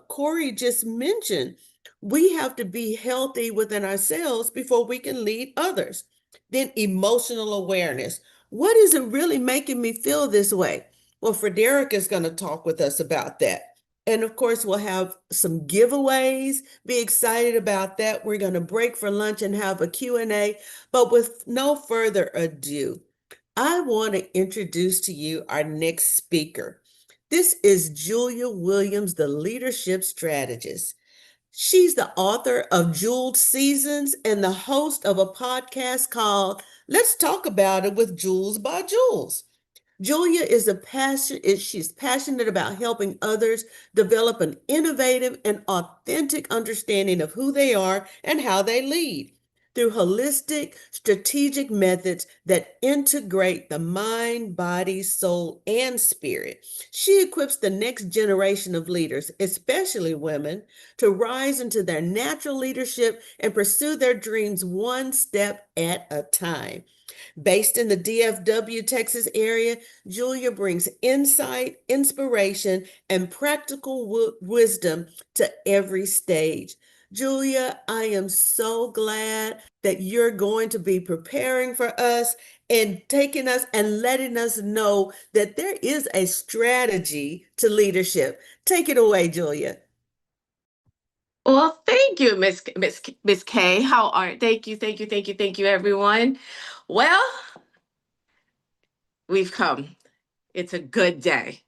Corey just mentioned. We have to be healthy within ourselves before we can lead others. Then emotional awareness. What is it really making me feel this way? Well, Frederica is going to talk with us about that. And of course, we'll have some giveaways. Be excited about that. We're going to break for lunch and have a Q&A. But with no further ado, I want to introduce to you our next speaker. This is Julia Williams, the leadership strategist. She's the author of Jeweled Seasons and the host of a podcast called Let's Talk About It with Jules by Jules. Julia she's passionate about helping others develop an innovative and authentic understanding of who they are and how they lead through holistic, strategic methods that integrate the mind, body, soul, and spirit. She equips the next generation of leaders, especially women, to rise into their natural leadership and pursue their dreams one step at a time. Based in the DFW, Texas area, Julia brings insight, inspiration, and practical wisdom to every stage. Julia, I am so glad that you're going to be preparing for us and taking us and letting us know that there is a strategy to leadership. Take it away, Julia. Well, thank Thank you, Miss K. How are? Thank you, everyone. Well, we've come. It's a good day.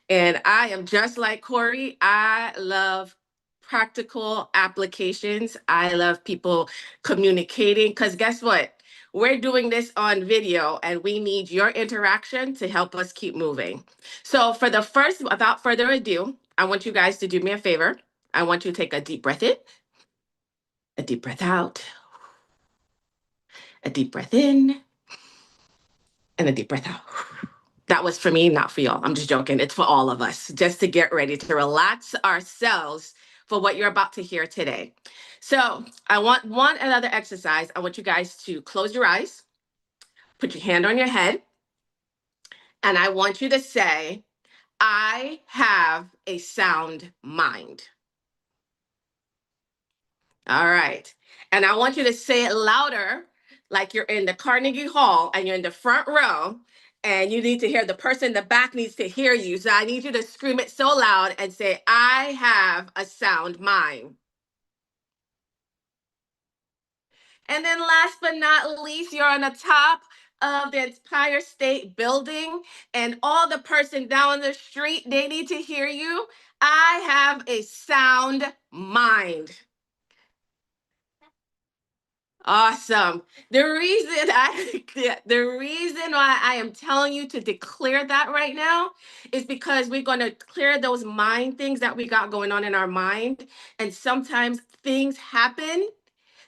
And I am just like Corey. I love practical applications. I love people communicating because guess what? We're doing this on video and we need your interaction to help us keep moving. So, for the first, without further ado, I want you guys to do me a favor. I want you to take a deep breath in, a deep breath out, a deep breath in, and a deep breath out. That was for me, not for y'all. I'm just joking. It's for all of us, just to get ready to relax ourselves for what you're about to hear today. So, I want one another exercise. I want you guys to close your eyes, put your hand on your head, and I want you to say, I have a sound mind. All right. And I want you to say it louder, like you're in the Carnegie Hall and you're in the front row, and you need to hear the person in the back needs to hear you. So I need you to scream it so loud and say, I have a sound mind. And then last but not least, you're on the top of the Empire State Building, and all the person down the street, they need to hear you. I have a sound mind. Awesome. The reason why I am telling you to declare that right now is because we're going to clear those mind things that we got going on in our mind. And sometimes things happen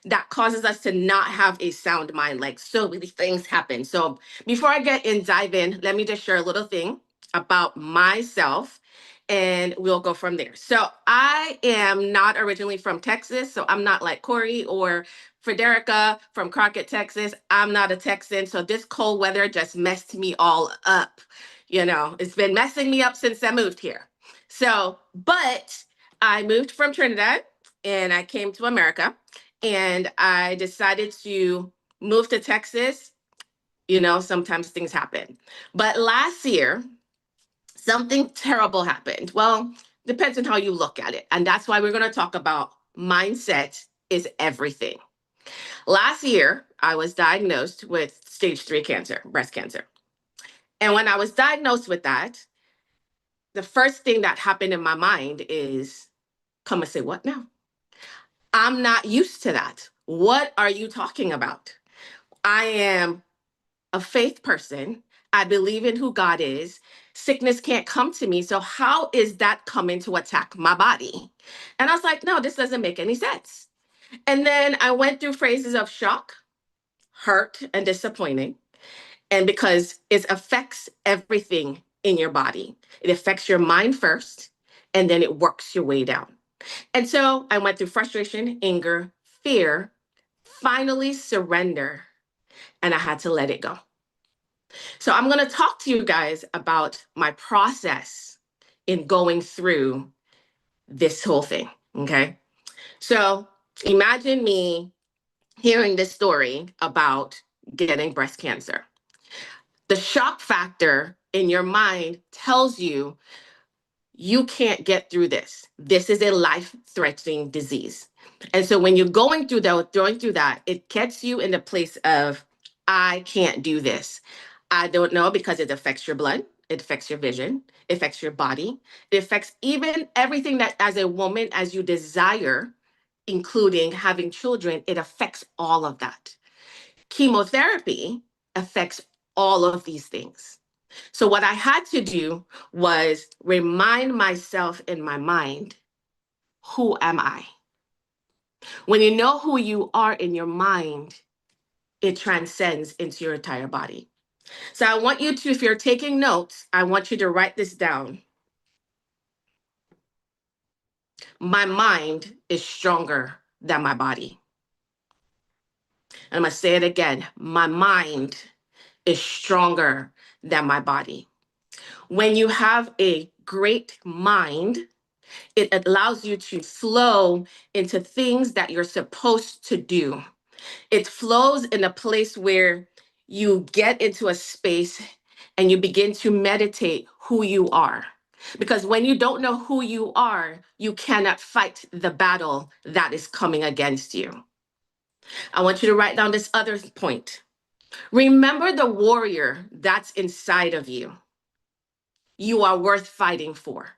that causes us to not have a sound mind. Like so many things happen. So before I dive in, let me just share a little thing about myself and we'll go from there. So I am not originally from Texas. So I'm not like Corey or Frederica from Crockett, Texas. I'm not a Texan. So this cold weather just messed me all up. You know, it's been messing me up since I moved here. So, but I moved from Trinidad and I came to America and I decided to move to Texas. You know, sometimes things happen. But last year, something terrible happened. Well, depends on how you look at it. And that's why we're going to talk about mindset is everything. Last year, I was diagnosed with stage 3 cancer, breast cancer. And when I was diagnosed with that, the first thing that happened in my mind is, come and say, what now? I'm not used to that. What are you talking about? I am a faith person. I believe in who God is. Sickness can't come to me. So, how is that coming to attack my body? And I was like, no, this doesn't make any sense. And then I went through phases of shock, hurt, and disappointing. And because it affects everything in your body, it affects your mind first, and then it works your way down. And so I went through frustration, anger, fear, finally surrender, and I had to let it go. So I'm going to talk to you guys about my process in going through this whole thing. Okay. So imagine me hearing this story about getting breast cancer. The shock factor in your mind tells you you can't get through this. This is a life-threatening disease. And so when you're going through that, it gets you in the place of, I can't do this. I don't know because it affects your blood, it affects your vision, it affects your body, it affects even everything that as a woman, as you desire, including having children, it affects all of that. Chemotherapy affects all of these things. So what I had to do was remind myself in my mind, who am I? When you know who you are in your mind, it transcends into your entire body. So I want you to, if you're taking notes, I want you to write this down. My mind is stronger than my body. I'm going to say it again. My mind is stronger than my body. When you have a great mind, it allows you to flow into things that you're supposed to do. It flows in a place where you get into a space and you begin to meditate who you are. Because when you don't know who you are, you cannot fight the battle that is coming against you. I want you to write down this other point. Remember the warrior that's inside of you. You are worth fighting for.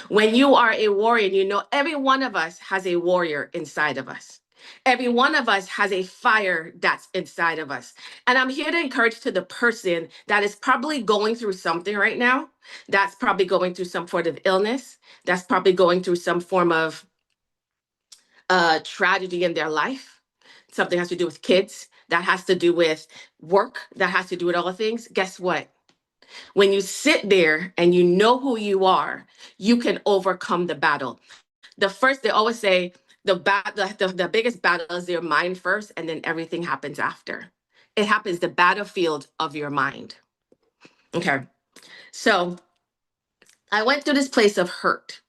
When you are a warrior, you know every one of us has a warrior inside of us. Every one of us has a fire that's inside of us. And I'm here to encourage to the person that is probably going through something right now, that's probably going through some sort of illness, that's probably going through some form of tragedy in their life. Something has to do with kids, that has to do with work, that has to do with all things. Guess what? When you sit there and you know who you are, you can overcome the battle. They always say the biggest battle is your mind first, and then everything happens after. It happens the battlefield of your mind. Okay. So I went through this place of hurt,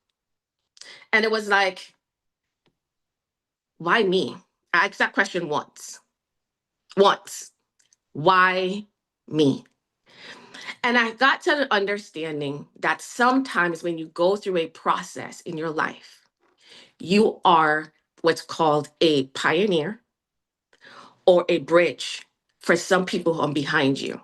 and it was like, why me? I asked that question once. Once. Why me? And I got to the understanding that sometimes when you go through a process in your life, you are what's called a pioneer or a bridge for some people who are behind you.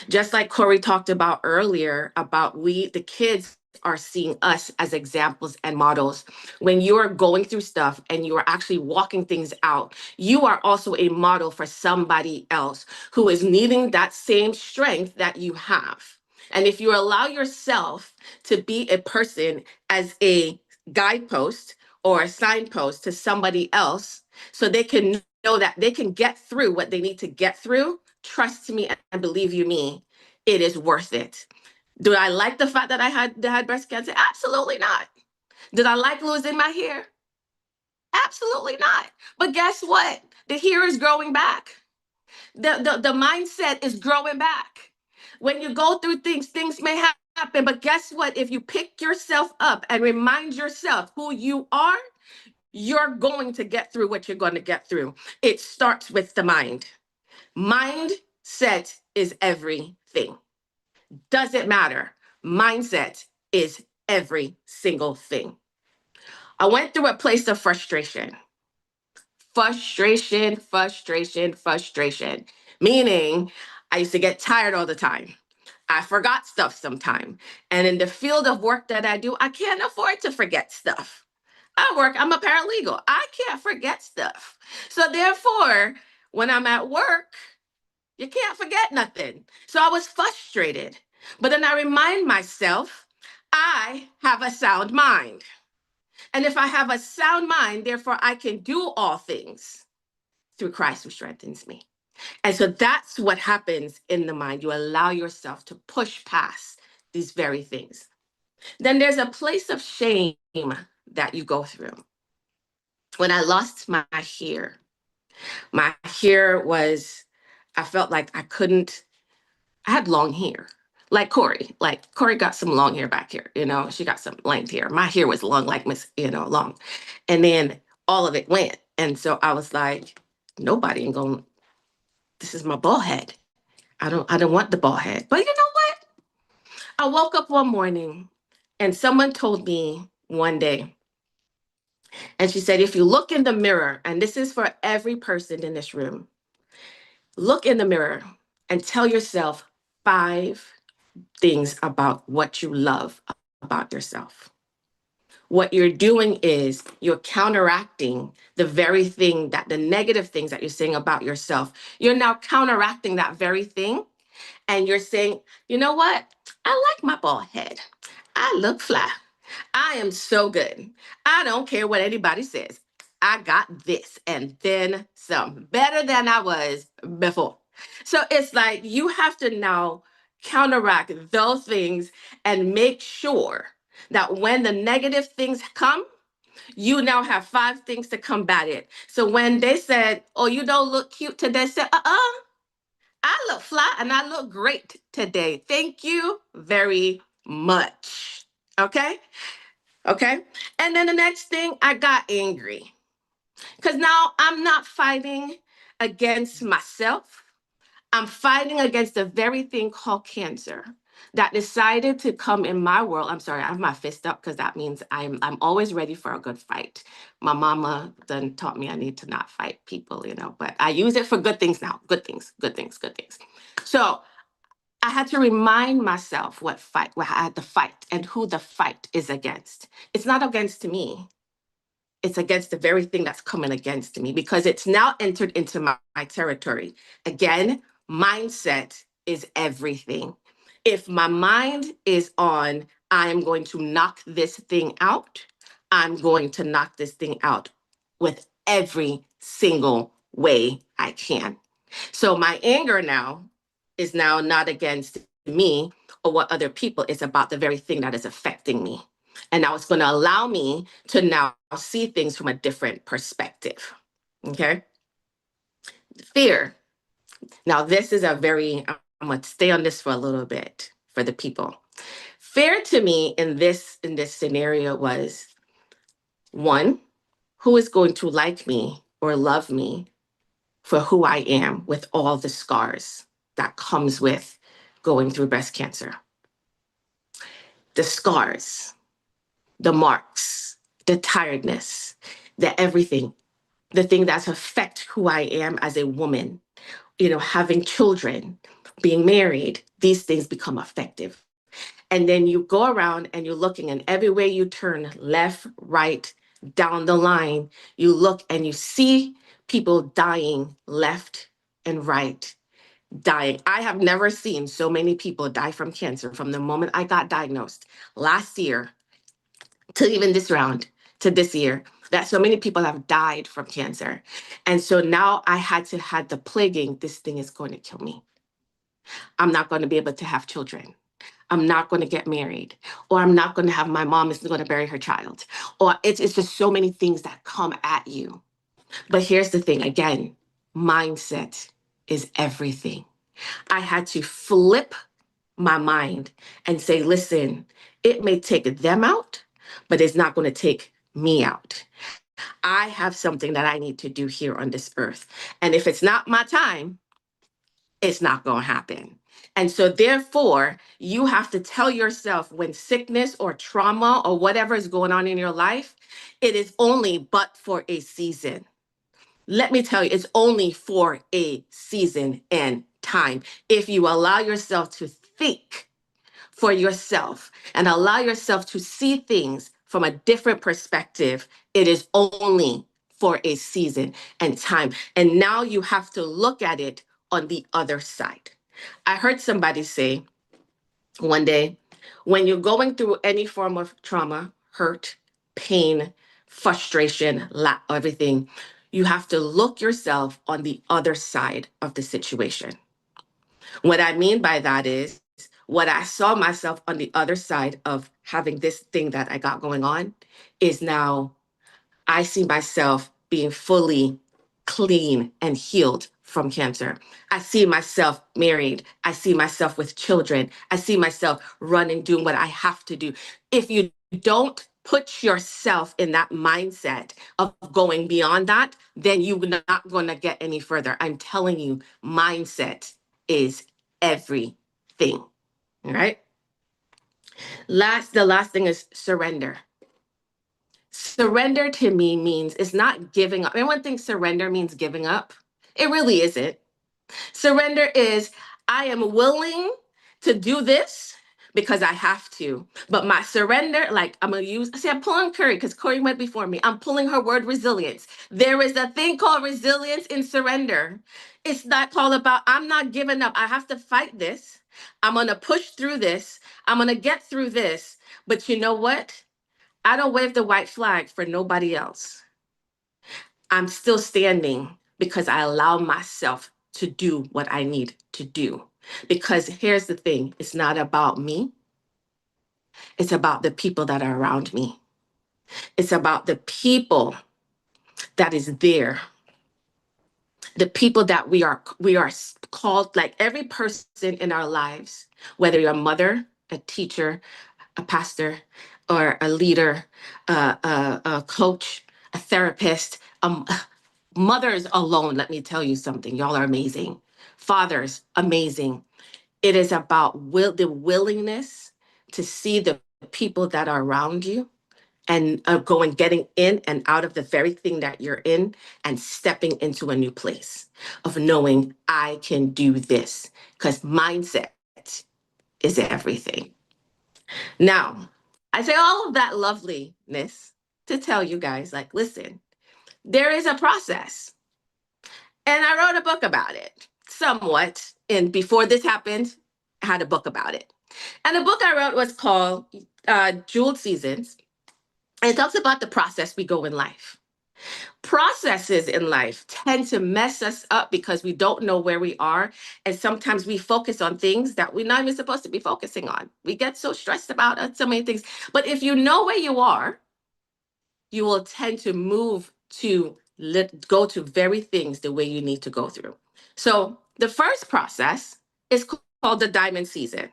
Just like Corey talked about earlier, about the kids are seeing us as examples and models. When you're going through stuff and you are actually walking things out, you are also a model for somebody else who is needing that same strength that you have. And if you allow yourself to be a person as a guidepost or a signpost to somebody else, so they can know that they can get through what they need to get through, trust me and believe you me, it is worth it. Do I like the fact that I had breast cancer? Absolutely not. Did I like losing my hair? Absolutely not. But guess what? The hair is growing back. The mindset is growing back. When you go through things, things may happen. But guess what? If you pick yourself up and remind yourself who you are, you're going to get through what you're going to get through. It starts with the mind. Mindset is everything. Doesn't matter. Mindset is every single thing. I went through a place of frustration. Frustration. Meaning, I used to get tired all the time. I forgot stuff sometime. And in the field of work that I do, I can't afford to forget stuff. I'm a paralegal. I can't forget stuff. So therefore, when I'm at work, you can't forget nothing. So I was frustrated. But then I remind myself, I have a sound mind. And if I have a sound mind, therefore I can do all things through Christ who strengthens me. And so that's what happens in the mind. You allow yourself to push past these very things. Then there's a place of shame that you go through. When I lost my hair was, I felt like I had long hair. Like Corey. Like Corey got some long hair back here, she got some length hair. My hair was long, like long. And then all of it went. And so I was like, nobody ain't going, this is my bald head. I don't want the bald head. But you know what? I woke up one morning and someone told me one day, and she said, if you look in the mirror, and this is for every person in this room, look in the mirror and tell yourself 5 things about what you love about yourself. What you're doing is you're counteracting the negative things that you're saying about yourself. You're now counteracting that very thing. And you're saying, you know what? I like my bald head. I look fly. I am so good. I don't care what anybody says. I got this and then some, better than I was before. So it's like you have to now counteract those things and make sure that when the negative things come, you now have 5 things to combat it. So when they said, oh, you don't look cute today, say, I look fly and I look great today. Thank you very much. Okay? Okay. And then the next thing, I got angry because now I'm not fighting against myself. I'm fighting against the very thing called cancer. that decided to come in my world. I'm sorry, I have my fist up because that means I'm always ready for a good fight. My mama done taught me I need to not fight people, but I use it for good things now. Good things, good things, good things. So I had to remind myself what I had to fight and who the fight is against. It's not against me. It's against the very thing that's coming against me because it's now entered into my territory. Again, mindset is everything. If my mind is on, I am going to knock this thing out, I'm going to knock this thing out with every single way I can. So my anger now is now not against me or what other people, it's about the very thing that is affecting me. And now it's going to allow me to now see things from a different perspective. Okay. Fear. Now, this is I'm going to stay on this for a little bit for the people. Fear to me in this scenario was one, who is going to like me or love me for who I am with all the scars that comes with going through breast cancer. The scars, the marks, the tiredness, the everything, the thing that's affect who I am as a woman, having children, being married, these things become effective. And then you go around and you're looking, and everywhere you turn, left, right, down the line, you look and you see people dying left and right, dying. I have never seen so many people die from cancer from the moment I got diagnosed last year to even this round to this year, that so many people have died from cancer. And so now I had the plaguing, this thing is going to kill me. I'm not going to be able to have children. I'm not going to get married, or I'm not going to have, my mom is going to bury her child, or it's just so many things that come at you. But here's the thing again, mindset is everything. I had to flip my mind and say, listen, it may take them out, but it's not going to take me out. I have something that I need to do here on this earth. And if it's not my time, it's not going to happen. And so, therefore, you have to tell yourself when sickness or trauma or whatever is going on in your life, it is only but for a season. Let me tell you, it's only for a season and time. If you allow yourself to think for yourself and allow yourself to see things from a different perspective, it is only for a season and time. And now you have to look at it on the other side. I heard somebody say one day, when you're going through any form of trauma, hurt, pain, frustration, everything, you have to look yourself on the other side of the situation. What I mean by that is what I saw myself on the other side of having this thing that I got going on is now I see myself being fully clean and healed from cancer. I see myself married. I see myself with children. I see myself running, doing what I have to do. If you don't put yourself in that mindset of going beyond that, then you're not going to get any further. I'm telling you, mindset is everything. All right. The last thing is surrender. Surrender to me means it's not giving up. Everyone thinks surrender means giving up. It really isn't. Surrender is I am willing to do this because I have to. But my surrender, like I'm pulling Curry because Corey went before me. I'm pulling her word resilience. There is a thing called resilience in surrender. It's not called about, I'm not giving up. I have to fight this. I'm going to push through this. I'm going to get through this. But you know what? I don't wave the white flag for nobody else. I'm still standing because I allow myself to do what I need to do. Because here's the thing, it's not about me. It's about the people that are around me. It's about the people that is there. The people that we are called, like every person in our lives, whether you're a mother, a teacher, a pastor, or a leader, a coach, a therapist, mothers alone, let me tell you something. Y'all are amazing. Fathers, amazing. It is about the willingness to see the people that are around you and going, getting in and out of the very thing that you're in and stepping into a new place of knowing I can do this because mindset is everything. Now, I say all of that loveliness to tell you guys, like, listen, there is a process. And I wrote a book about it somewhat. And before this happened, I had a book about it. And the book I wrote was called Jeweled Seasons. And it talks about the process we go in life. Processes in life tend to mess us up because we don't know where we are. And sometimes we focus on things that we're not even supposed to be focusing on. We get so stressed about so many things. But if you know where you are, you will tend to move to go to very things the way you need to go through. So the first process is called the diamond season.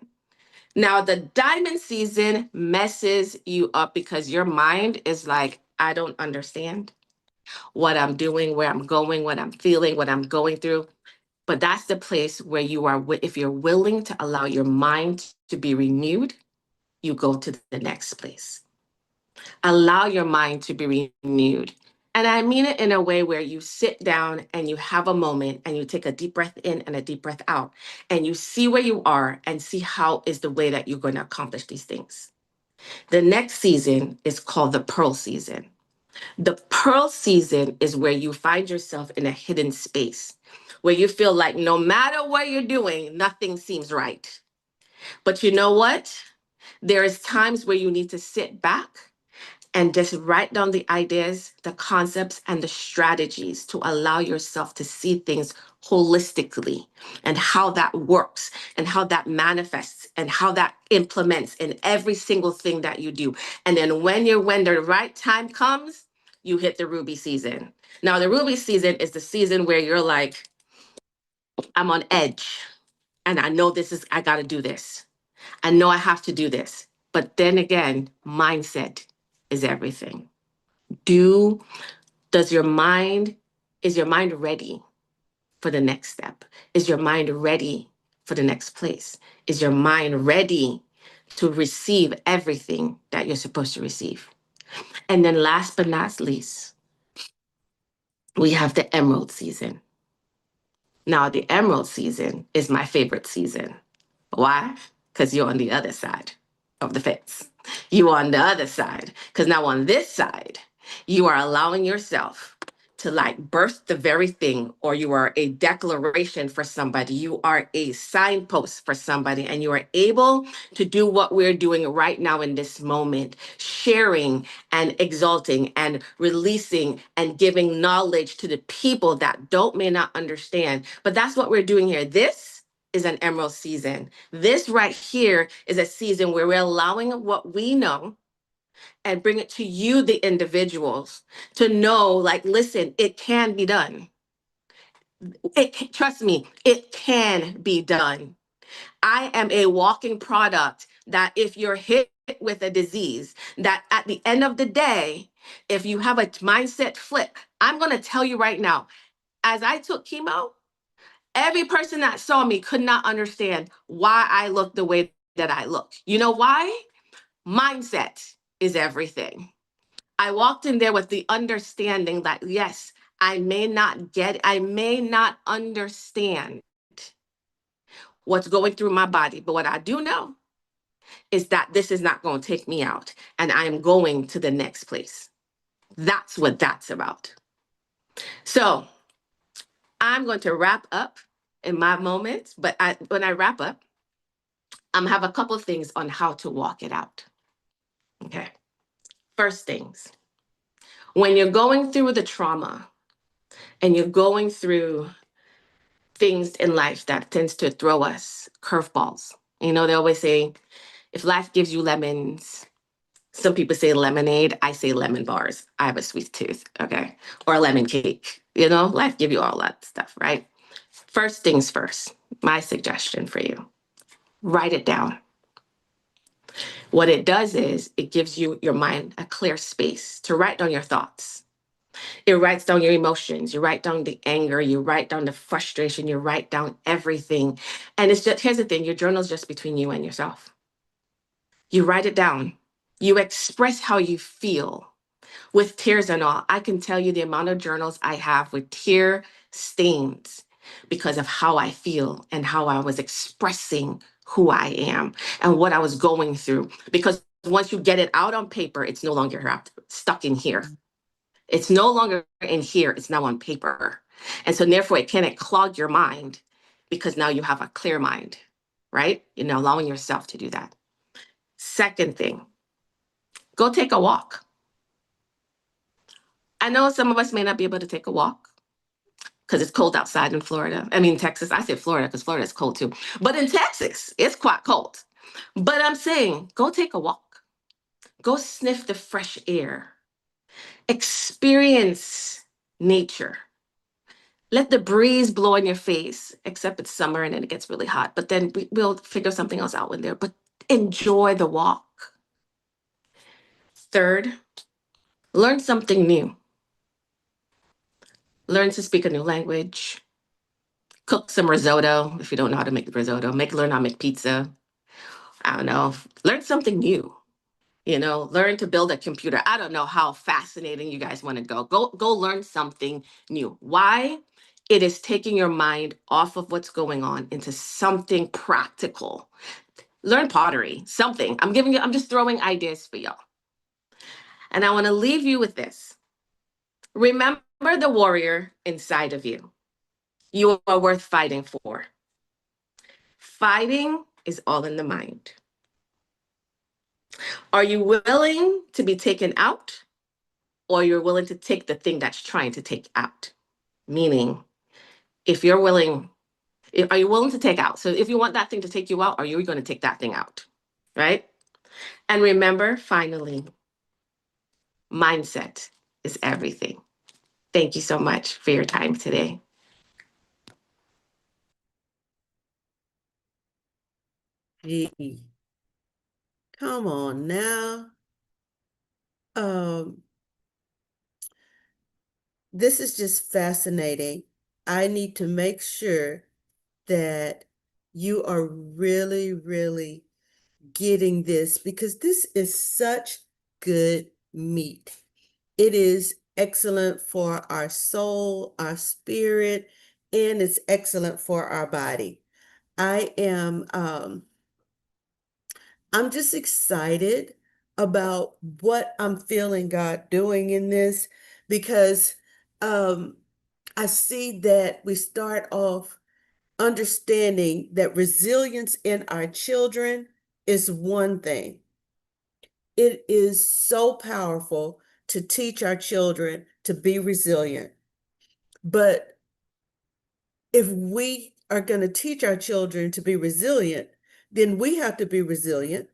Now, the diamond season messes you up because your mind is like, I don't understand what I'm doing, where I'm going, what I'm feeling, what I'm going through. But that's the place where you are, if you're willing to allow your mind to be renewed, you go to the next place. Allow your mind to be renewed. And I mean it in a way where you sit down and you have a moment and you take a deep breath in and a deep breath out and you see where you are and see how is the way that you're going to accomplish these things. The next season is called the pearl season. The pearl season is where you find yourself in a hidden space where you feel like no matter what you're doing, nothing seems right. But you know what? There is times where you need to sit back and just write down the ideas, the concepts, and the strategies to allow yourself to see things holistically and how that works and how that manifests and how that implements in every single thing that you do. And then when the right time comes, you hit the ruby season. Now, the ruby season is the season where you're like, I'm on edge and I know I got to do this. I know I have to do this. But then again, mindset is everything. do does your mind is your mind ready for the next step? Is your mind ready for the next place? Is your mind ready to receive everything that you're supposed to receive? And then last but not least, we have the emerald season. Now, the emerald season is my favorite season. Why? Because you're on the other side of the fence. You are on the other side. Because now on this side, you are allowing yourself to like birth the very thing, or you are a declaration for somebody. You are a signpost for somebody, and you are able to do what we're doing right now in this moment, sharing and exalting and releasing and giving knowledge to the people that may not understand. But that's what we're doing here. This is an emerald season. This right here is a season where we're allowing what we know and bring it to you, the individuals, to know, like, listen, it can be done. Trust me, it can be done. I am a walking product that if you're hit with a disease, that at the end of the day, if you have a mindset flip, I'm going to tell you right now, as I took chemo, every person that saw me could not understand why I look the way that I look. You know why? Mindset is everything. I walked in there with the understanding that, yes, I may not understand what's going through my body, but what I do know is that this is not going to take me out and I am going to the next place. That's what that's about. So I'm going to wrap up in my moments, but when I wrap up, have a couple of things on how to walk it out. Okay. First things, when you're going through the trauma and you're going through things in life that tends to throw us curveballs, they always say, if life gives you lemons, some people say lemonade, I say lemon bars. I have a sweet tooth, okay? Or a lemon cake. Life give you all that stuff, right? First things first, my suggestion for you, write it down. What it does is it gives you your mind a clear space to write down your thoughts. It writes down your emotions. You write down the anger. You write down the frustration. You write down everything. And it's just, here's the thing, your journal is just between you and yourself. You write it down. You express how you feel with tears and all. I can tell you the amount of journals I have with tear stains because of how I feel and how I was expressing who I am and what I was going through. Because once you get it out on paper, it's no longer stuck in here. It's no longer in here, it's now on paper. And so therefore it can't clog your mind because now you have a clear mind, right? You're now allowing yourself to do that. Second thing, go take a walk. I know some of us may not be able to take a walk because it's cold outside in Florida. I mean, Texas. I said Florida because Florida is cold too. But in Texas, it's quite cold. But I'm saying go take a walk. Go sniff the fresh air. Experience nature. Let the breeze blow in your face, except it's summer and then it gets really hot. But then we'll figure something else out when there. But enjoy the walk. Third, learn something new. Learn to speak a new language. Cook some risotto if you don't know how to make risotto. Learn how to make pizza. I don't know. Learn something new. Learn to build a computer. I don't know how fascinating you guys want to go. Go learn something new. Why? It is taking your mind off of what's going on into something practical. Learn pottery, something. I'm just throwing ideas for y'all. And I want to leave you with this. Remember the warrior inside of you. You are worth fighting for. Fighting is all in the mind. Are you willing to be taken out, or you're willing to take the thing that's trying to take out? Meaning, if you're willing, are you willing to take out? So if you want that thing to take you out, are you going to take that thing out? Right? And remember, finally, mindset is everything. Thank you so much for your time today. Gee, come on now. Um, this is just fascinating. I need to make sure that you are really, really getting this because this is such good meat. It is excellent for our soul, our spirit, and it's excellent for our body. I am I'm just excited about what I'm feeling God doing in this because um I see that we start off understanding that resilience in our children is one thing. It is so powerful to teach our children to be resilient. But if we are going to teach our children to be resilient, then we have to be resilient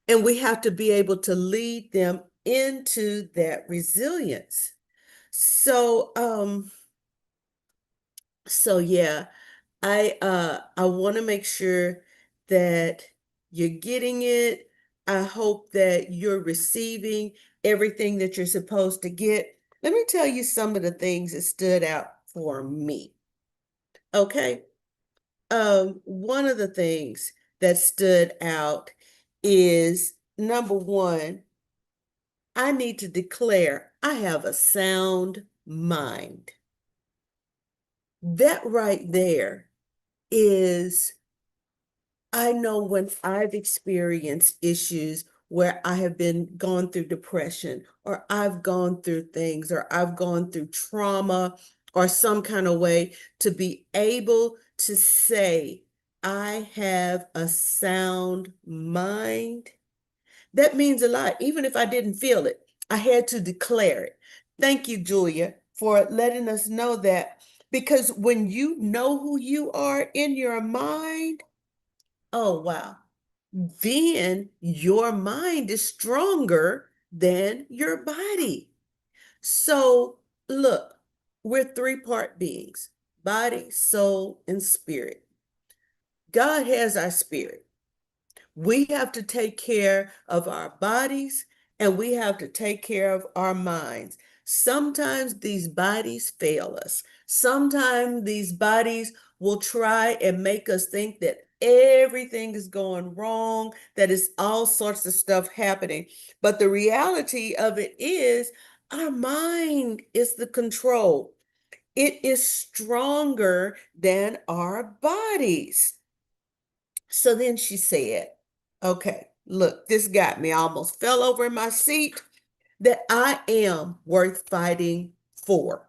and we have to be able to lead them into that resilience. So, yeah, I want to make sure that you're getting it. I hope that you're receiving everything that you're supposed to get. Let me tell you some of the things that stood out for me. Okay. One of the things that stood out is number one, I need to declare I have a sound mind. That right there is, I know when I've experienced issues where I have been gone through depression, or I've gone through things, or I've gone through trauma, or some kind of way to be able to say, I have a sound mind. That means a lot. Even if I didn't feel it, I had to declare it. Thank you, Julia, for letting us know that. Because when you know who you are in your mind, oh, wow, then your mind is stronger than your body. So, look, we're three-part beings: body, soul, and spirit. God has our spirit. We have to take care of our bodies and we have to take care of our minds. Sometimes these bodies fail us. Sometimes these bodies will try and make us think that everything is going wrong, that it's all sorts of stuff happening. But the reality of it is, our mind is the control. It is stronger than our bodies. So then she said, okay, look, this got me. I almost fell over in my seat, that I am worth fighting for.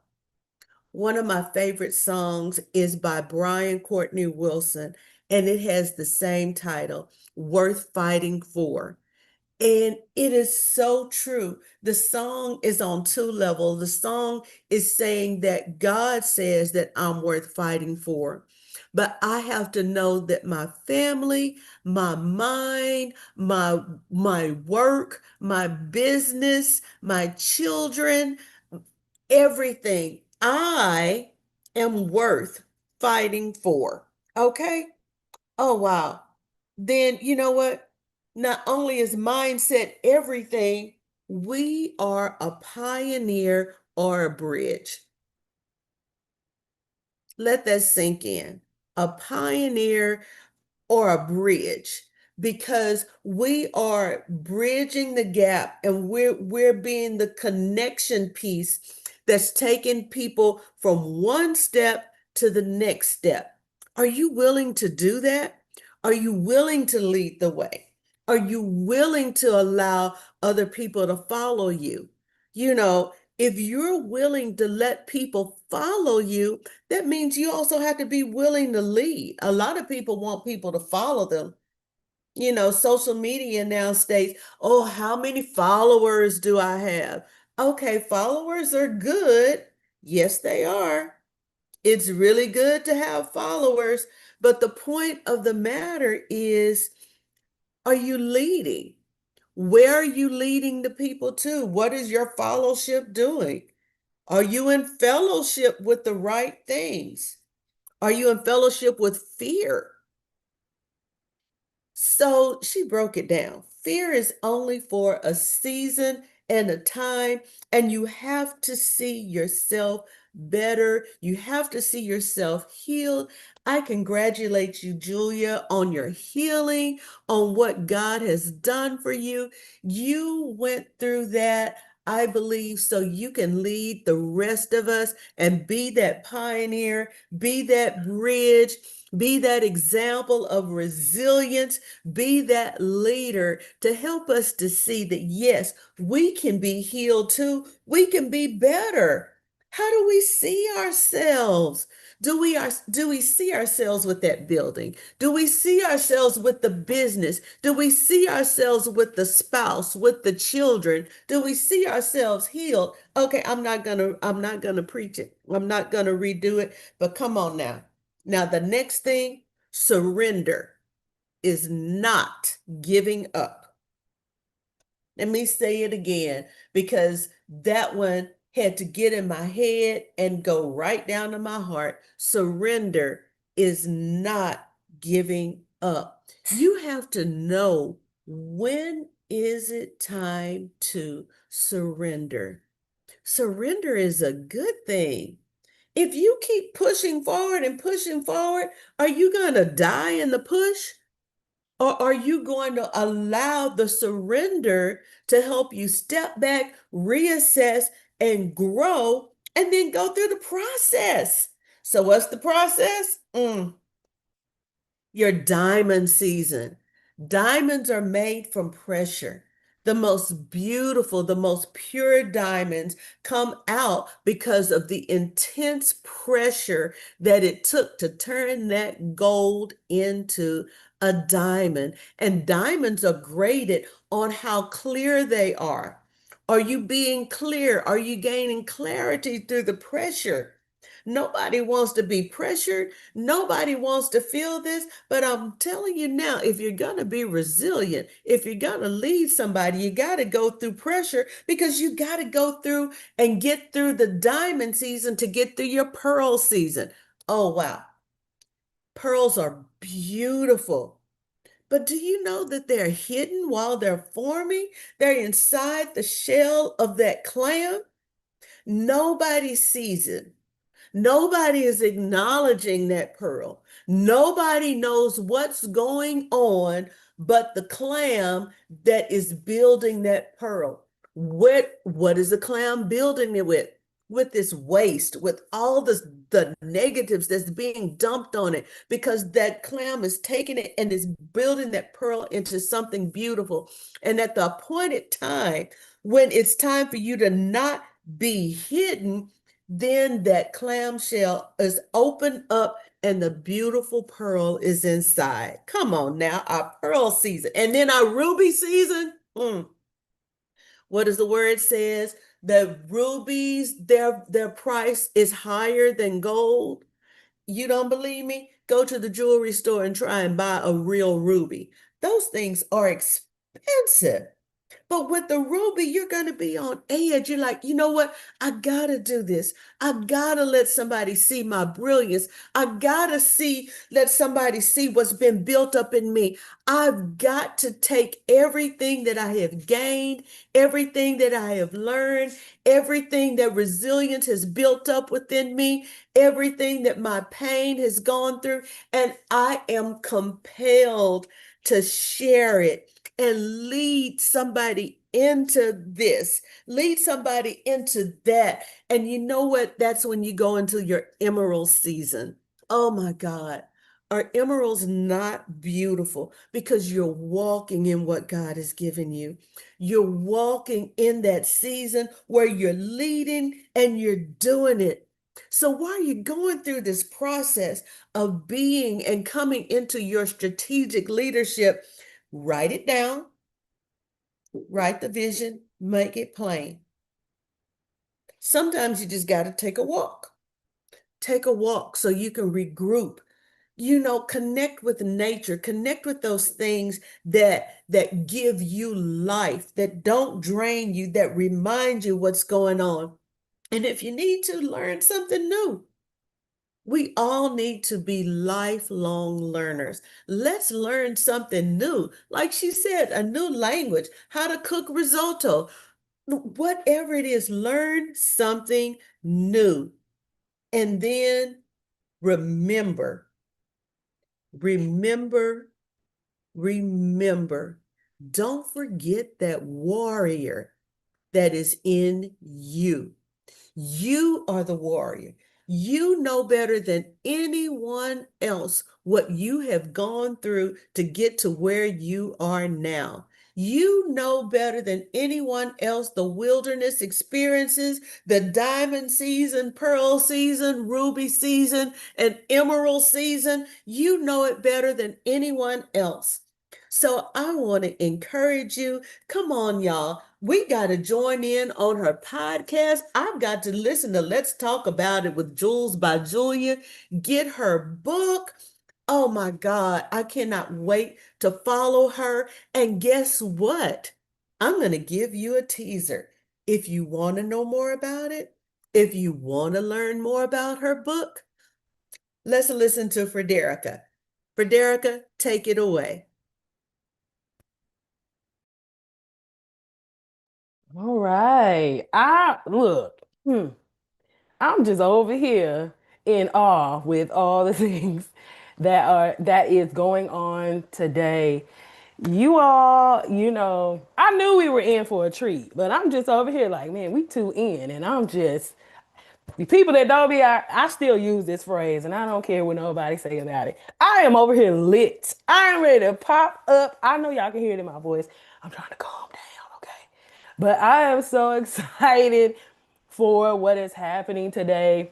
One of my favorite songs is by Brian Courtney Wilson, and it has the same title, Worth Fighting For. And it is so true. The song is on two levels. The song is saying that God says that I'm worth fighting for. But I have to know that my family, my mind, my work, my business, my children, everything, I am worth fighting for. Okay? Oh, wow. Then you know what? Not only is mindset everything, we are a pioneer or a bridge. Let that sink in. A pioneer or a bridge, because we are bridging the gap, and we're being the connection piece that's taking people from one step to the next step. Are you willing to do that? Are you willing to lead the way? Are you willing to allow other people to follow you? You know, if you're willing to let people follow you, that means you also have to be willing to lead. A lot of people want people to follow them. You know, social media now states, oh, how many followers do I have? Okay, followers are good. Yes, they are. It's really good to have followers. But the point of the matter is, are you leading? Where are you leading the people to? What is your fellowship doing? Are you in fellowship with the right things? Are you in fellowship with fear? So she broke it down. Fear is only for a season and a time, and you have to see yourself better. You have to see yourself healed. I congratulate you, Julia, on your healing, on what God has done for you. You went through that, I believe, so you can lead the rest of us and be that pioneer, be that bridge, be that example of resilience, be that leader to help us to see that, yes, we can be healed too. We can be better. How do we see ourselves? Do we see ourselves with that building? Do we see ourselves with the business? Do we see ourselves with the spouse, with the children? Do we see ourselves healed? Okay, I'm not gonna preach it. I'm not gonna redo it, but come on now. Now the next thing, surrender is not giving up. Let me say it again, because that one had to get in my head and go right down to my heart. Surrender is not giving up. You have to know, when is it time to surrender? Surrender is a good thing. If you keep pushing forward, are you going to die in the push? Or are you going to allow the surrender to help you step back, reassess, and grow, and then go through the process? So, what's the process? Your diamond season. Diamonds are made from pressure. The most beautiful, the most pure diamonds come out because of the intense pressure that it took to turn that gold into a diamond. And diamonds are graded on how clear they are. Are you being clear? Are you gaining clarity through the pressure? Nobody wants to be pressured. Nobody wants to feel this. But I'm telling you now, if you're going to be resilient, if you're going to lead somebody, you got to go through pressure, because you got to go through and get through the diamond season to get through your pearl season. Oh, wow. Pearls are beautiful. But do you know that they're hidden while they're forming? They're inside the shell of that clam. Nobody sees it. Nobody is acknowledging that pearl. Nobody knows what's going on but the clam that is building that pearl. What is the clam building it with? With this waste, with all the negatives that's being dumped on it, because that clam is taking it and is building that pearl into something beautiful. And at the appointed time, when it's time for you to not be hidden, then that clamshell is opened up and the beautiful pearl is inside. Come on now, our pearl season. And then our ruby season. What does the word says? The rubies, their price is higher than gold. You don't believe me? Go to the jewelry store and try and buy a real ruby. Those things are expensive. But with the ruby, you're going to be on edge. You're like, you know what? I got to do this. I got to let somebody see my brilliance. I got to let somebody see what's been built up in me. I've got to take everything that I have gained, everything that I have learned, everything that resilience has built up within me, everything that my pain has gone through, and I am compelled to share it and lead somebody into this, lead somebody into that. And you know what? That's when you go into your emerald season. Oh my God. Are emeralds not beautiful? Because you're walking in what God has given you. You're walking in that season where you're leading and you're doing it. So while you're going through this process of being and coming into your strategic leadership, write it down, write the vision, make it plain. Sometimes you just got to take a walk. Take a walk so you can regroup. Connect with nature, connect with those things that give you life, that don't drain you, that remind you what's going on. And if you need to learn something new, we all need to be lifelong learners. Let's learn something new. Like she said, a new language, how to cook risotto, whatever it is, learn something new. And then remember, remember, remember. Don't forget that warrior that is in you. You are the warrior. You know better than anyone else what you have gone through to get to where you are now. You know better than anyone else the wilderness experiences, the diamond season, pearl season, ruby season, and emerald season. You know it better than anyone else. So I want to encourage you. Come on, y'all. We got to join in on her podcast. I've got to listen to Let's Talk About It with Jules by Julia. Get her book. Oh my God, I cannot wait to follow her. And guess what? I'm going to give you a teaser. If you want to know more about it, if you want to learn more about her book, let's listen to Frederica. Frederica, take it away. All right. I look, I'm just over here in awe with all the things that is going on today. You all, I knew we were in for a treat, but I'm just over here like, man, we too in, and I'm just the people that don't be, I still use this phrase, and I don't care what nobody say about it. I am over here lit. I am ready to pop up. I know y'all can hear it in my voice. I'm trying to calm down, okay? But I am so excited for what is happening today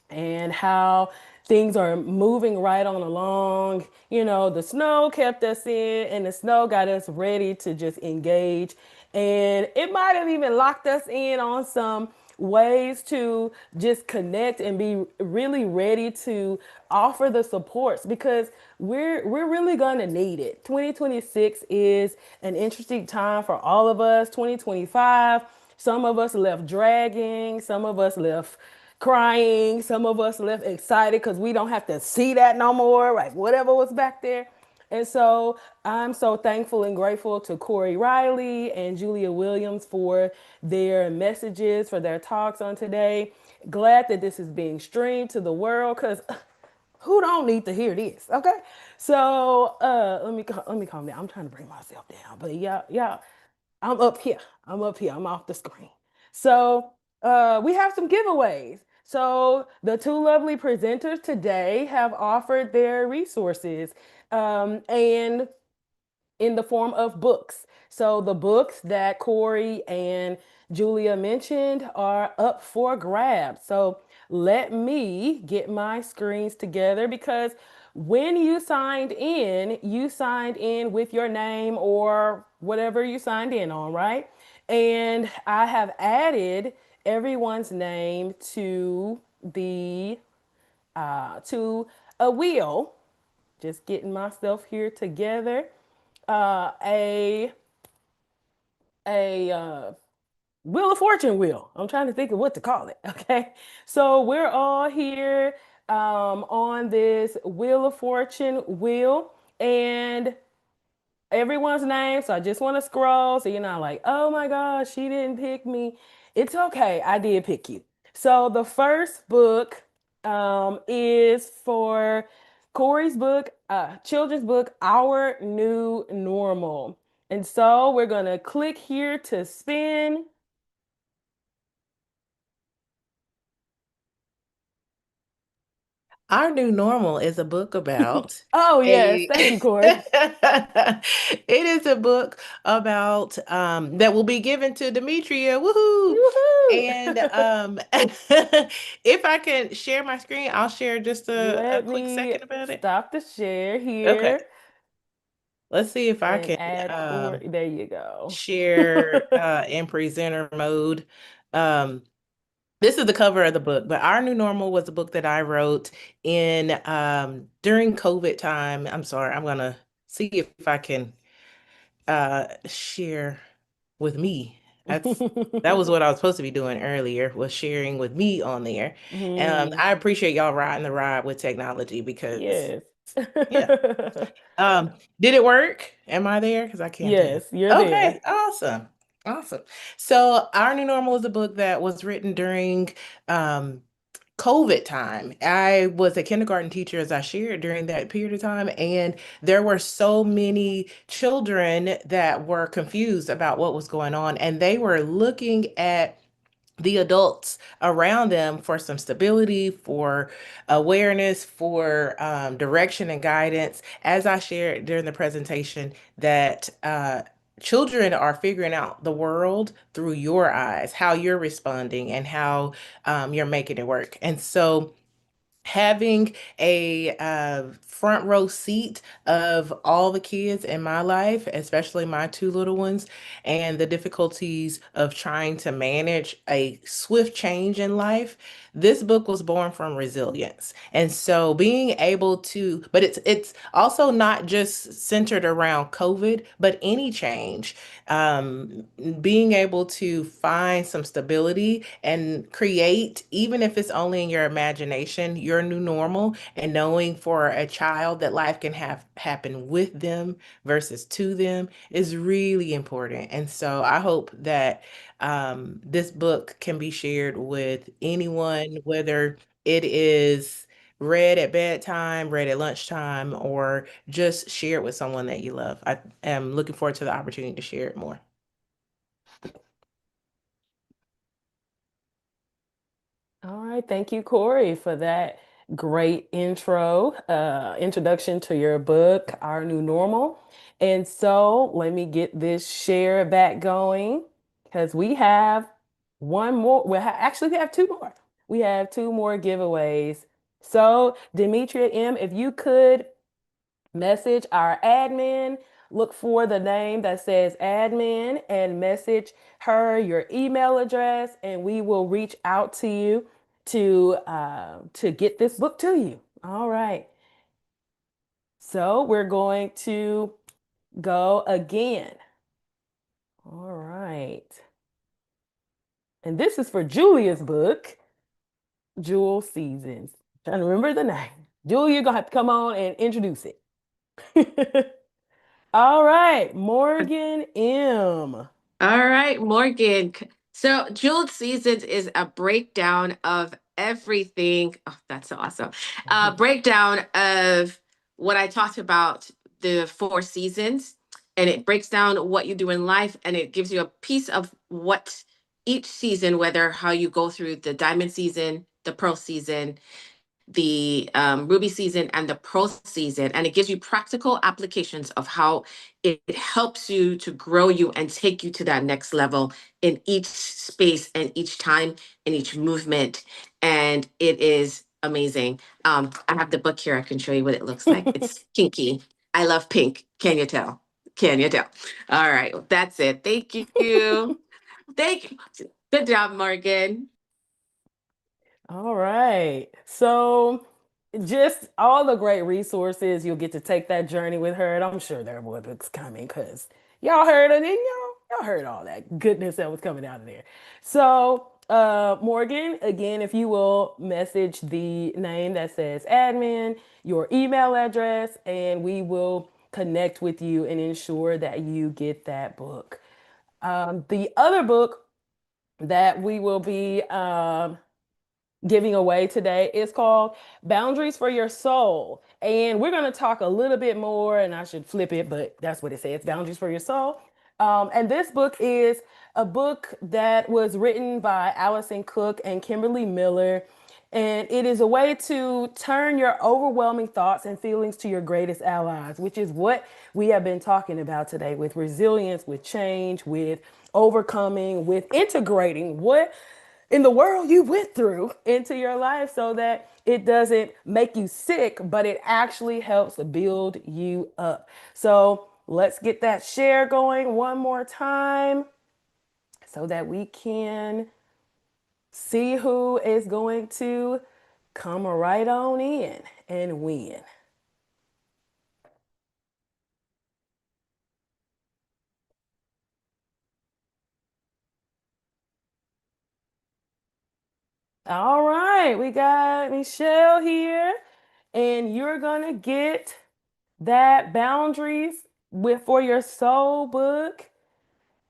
and how things are moving right on along. The snow kept us in, and the snow got us ready to just engage. And it might have even locked us in on some ways to just connect and be really ready to offer the supports because we're really going to need it. 2026 is an interesting time for all of us. 2025, some of us left dragging, some of us left crying, some of us left excited because we don't have to see that no more, like whatever was back there. And so I'm so thankful and grateful to Corey Riley and Julia Williams for their messages, for their talks on today. Glad that this is being streamed to the world because who don't need to hear this? Okay. So let me calm down. I'm trying to bring myself down. But yeah, I'm up here. I'm up here. I'm off the screen. So we have some giveaways. So the two lovely presenters today have offered their resources. And in the form of books. So the books that Corey and Julia mentioned are up for grabs. So let me get my screens together because when you signed in with your name or whatever you signed in on, right? And I have added everyone's name to a wheel. Just getting myself here together. Uh, a a Wheel of Fortune wheel. I'm trying to think of what to call it. Okay, so we're all here on this Wheel of Fortune wheel, and everyone's name. So I just want to scroll so you're not like, oh my gosh, she didn't pick me. It's okay. I did pick you. So the first book is for Corey's book, children's book, Our New Normal. And so we're going to click here to spin. Our New Normal is a book about Oh, yes. a Thank you, Corey. it is a book about that will be given to Demetria. Woohoo! Woohoo! And if I can share my screen, I'll share just a Let quick me second about it. stop the share Okay. here Let's see if I and can add um Corey. There you go. share in presenter mode. Um This is the cover of the book, but Our New Normal was a book that I wrote in during COVID time. I'm sorry, I'm gonna see if I can share with me. That was what I was supposed to be doing earlier, was sharing with me on there. Hmm. I appreciate y'all riding the ride with technology because Yes. yeah. Did it work? Am I there? Because I can't tell. Yes, you're Okay, there. awesome. Awesome. So Our New Normal is a book that was written during um COVID time. I was a kindergarten teacher, as I shared during that period of time, and there were so many children that were confused about what was going on, and they were looking at the adults around them for some stability, for awareness, for direction and guidance. As I shared during the presentation, that children are figuring out the world through your eyes, how you're responding, and how you're making it work. And so, having a front row seat of all the kids in my life, especially my two little ones, and the difficulties of trying to manage a swift change in life, this book was born from resilience. And so being able to, but it's also not just centered around COVID, but any change. Being able to find some stability and create, even if it's only in your imagination, your new normal, and knowing for a child that life can have happen with them versus to them is really important. And so I hope that this book can be shared with anyone, whether it is read at bedtime, read at lunchtime, or just share it with someone that you love. I am looking forward to the opportunity to share it more. All right, thank you, Corey, for that great introduction to your book, Our New Normal. And so let me get this share back going because we have one more. Actually, we have two more. We have two more giveaways. So, Demetria M., if you could message our admin, look for the name that says admin and message her your email address, and we will reach out to you to get this book to you. All right. So we're going to go again. All right. And this is for Julia's book, Jewel Seasons. Trying to remember the name. Julia, you're gonna have to come on and introduce it. All right, Morgan M. All right, Morgan. So, Jeweled Seasons is a breakdown of everything. Oh, that's so awesome. Breakdown of what I talked about, the four seasons, and it breaks down what you do in life, and it gives you a piece of what each season, whether how you go through the diamond season, the pearl season, the Ruby season and the Pro season, and it gives you practical applications of how it helps you to grow you and take you to that next level in each space and each time and each movement. And it is amazing. I have the book here. I can show you what it looks like. It's pinky. I love pink. Can you tell? Can you tell? All right, well, that's it. Thank you. Thank you. Good job, Morgan. All right. So, just all the great resources. You'll get to take that journey with her. And I'm sure there are more books coming because y'all heard it. And y'all heard all that goodness that was coming out of there. So, Morgan, again, if you will message the name that says admin, your email address, and we will connect with you and ensure that you get that book. The other book that we will be giving away today is called Boundaries for Your Soul. And we're going to talk a little bit more, and I should flip it, but that's what it says, Boundaries for Your Soul. And this book is a book that was written by Allison Cook and Kimberly Miller. And it is a way to turn your overwhelming thoughts and feelings to your greatest allies, which is what we have been talking about today with resilience, with change, with overcoming, with integrating what in the world you went through into your life so that it doesn't make you sick, but it actually helps build you up. So let's get that share going one more time so that we can see who is going to come right on in and win. All right, we got Michelle here, and you're gonna get that boundaries with for your soul book.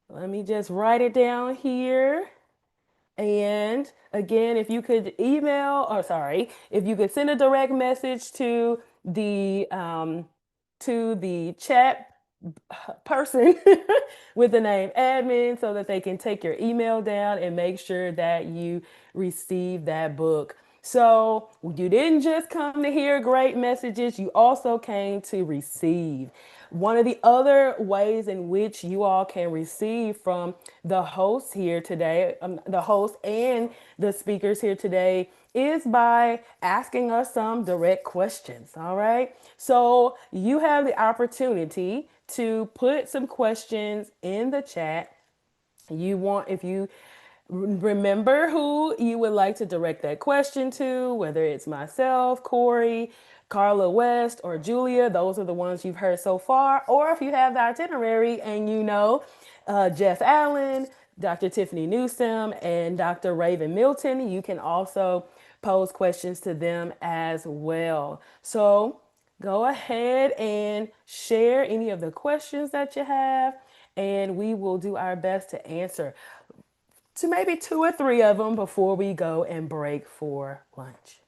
Let me just write it down here. And again, if you could email, or sorry, if you could send a direct message to the chat person with the name admin so that they can take your email down and make sure that you receive that book. So you didn't just come to hear great messages, you also came to receive. One of the other ways in which you all can receive from the hosts here today, the host and the speakers here today, is by asking us some direct questions. All right. So you have the opportunity to put some questions in the chat. If you remember who you would like to direct that question to, whether it's myself, Corey, Carla West, or Julia. Those are the ones you've heard so far. Or if you have the itinerary and you know Jeff Allen, Dr. Tiffany Newsome, and Dr. Raven Milton, you can also pose questions to them as well. So go ahead and share any of the questions that you have, and we will do our best to answer to maybe two or three of them before we go and break for lunch.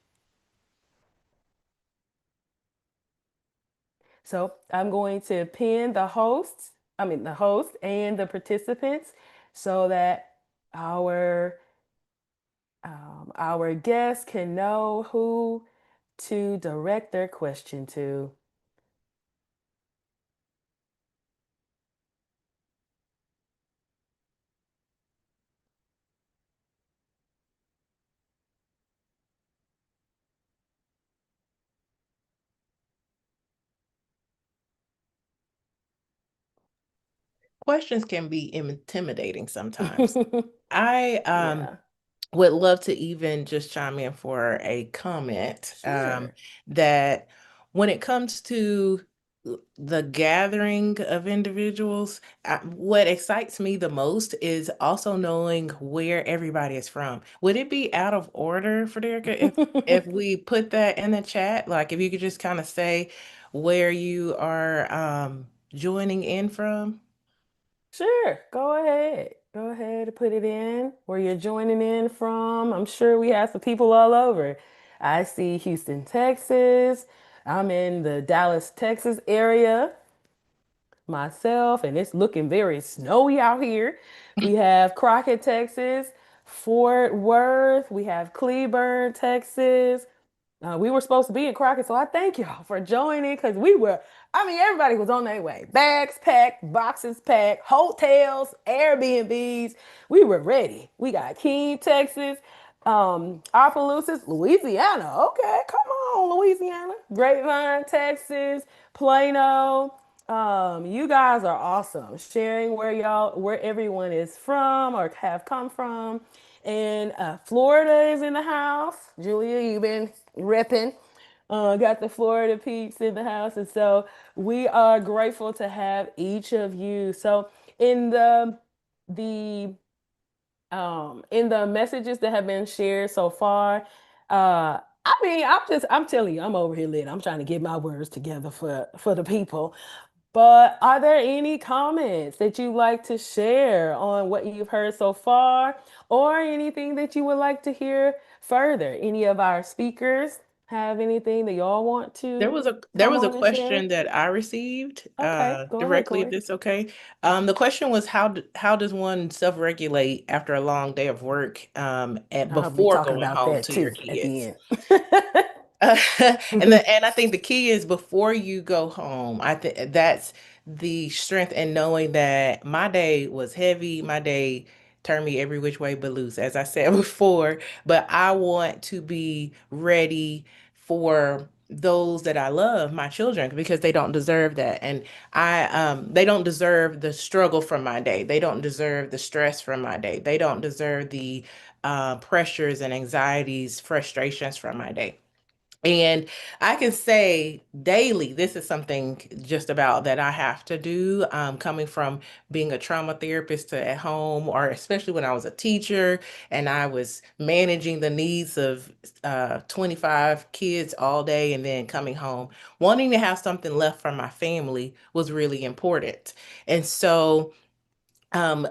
So I'm going to pin the host and the participants so that our our guests can know who to direct their question to. Questions can be intimidating sometimes. I Yeah, would love to even just chime in for a comment sure. that when it comes to the gathering of individuals, what excites me the most is also knowing where everybody is from. Would it be out of order, Frederica, if we put that in the chat? Like if you could just kind of say where you are joining in from? Sure, go ahead. Go ahead and put it in where you're joining in from. I'm sure we have some people all over. I see Houston, Texas. I'm in the Dallas, Texas area myself, and it's looking very snowy out here. We have Crockett, Texas, Fort Worth, we have Cleburne, Texas. We were supposed to be in Crockett, so I thank y'all for joining because everybody was on their way. Bags packed, boxes packed, hotels, Airbnbs. We were ready. We got Keene, Texas, Opelousas, Louisiana. Okay, come on, Louisiana. Grapevine, Texas, Plano. You guys are awesome. Sharing where everyone is from or have come from. And Florida is in the house. Julia, you've been repping. Got the Florida peeps in the house. And so we are grateful to have each of you. So in the in the messages that have been shared so far, I'm telling you, I'm over here lit. I'm trying to get my words together for the people. But are there any comments that you'd like to share on what you've heard so far, or anything that you would like to hear further? Any of our speakers have anything that y'all want There to was a there come was a on and share? question that I received Okay, go ahead, directly, if Corey. it's okay. The question was how does one self-regulate after a long day of work and I'll be before talking going about home that to your too at the kids? end. Uh, and I think the key is before you go home. I think that's the strength in knowing that my day was heavy. My day turned me every which way but loose, as I said before. But I want to be ready for those that I love, my children, because they don't deserve that. And they don't deserve the struggle from my day. They don't deserve the stress from my day. They don't deserve the pressures and anxieties, frustrations from my day. And I can say daily, this is something just about that I have to do, coming from being a trauma therapist to at home, or especially when I was a teacher and I was managing the needs of 25 kids all day and then coming home. Wanting to have something left for my family was really important. And so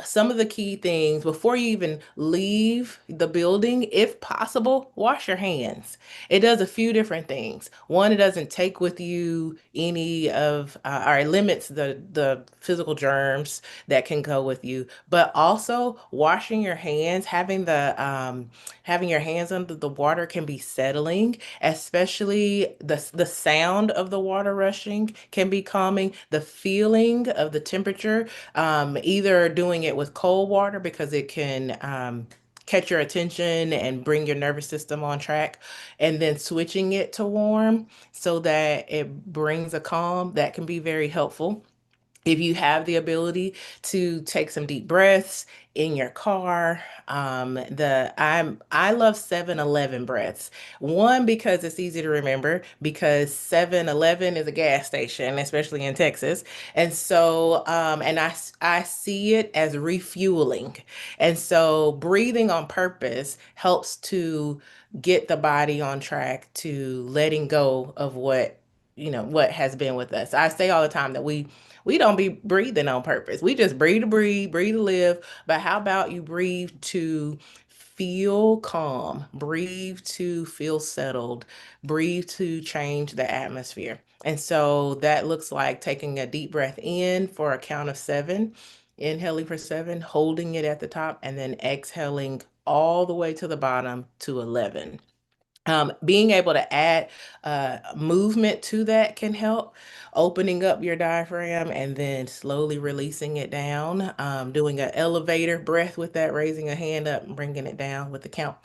some of the key things before you even leave the building, if possible, wash your hands. It does a few different things. One, it doesn't take with you any of, or it limits the physical germs that can go with you. But also, washing your hands, having your hands under the water can be settling, especially the sound of the water rushing can be calming. The feeling of the temperature, either doing it with cold water because it can catch your attention and bring your nervous system on track, and then switching it to warm so that it brings a calm, that can be very helpful. If you have the ability to take some deep breaths in your car, I love 7-Eleven breaths. One, because it's easy to remember, because 7-Eleven is a gas station, especially in Texas. And so I see it as refueling. And so breathing on purpose helps to get the body on track to letting go of what has been with us. I say all the time that we don't be breathing on purpose. We just breathe to live. But how about you breathe to feel calm, breathe to feel settled, breathe to change the atmosphere. And so that looks like taking a deep breath in for a count of seven, inhaling for seven, holding it at the top, and then exhaling all the way to the bottom to 11. Being able to add movement to that can help, opening up your diaphragm and then slowly releasing it down. Doing an elevator breath with that, raising a hand up and bringing it down with the count.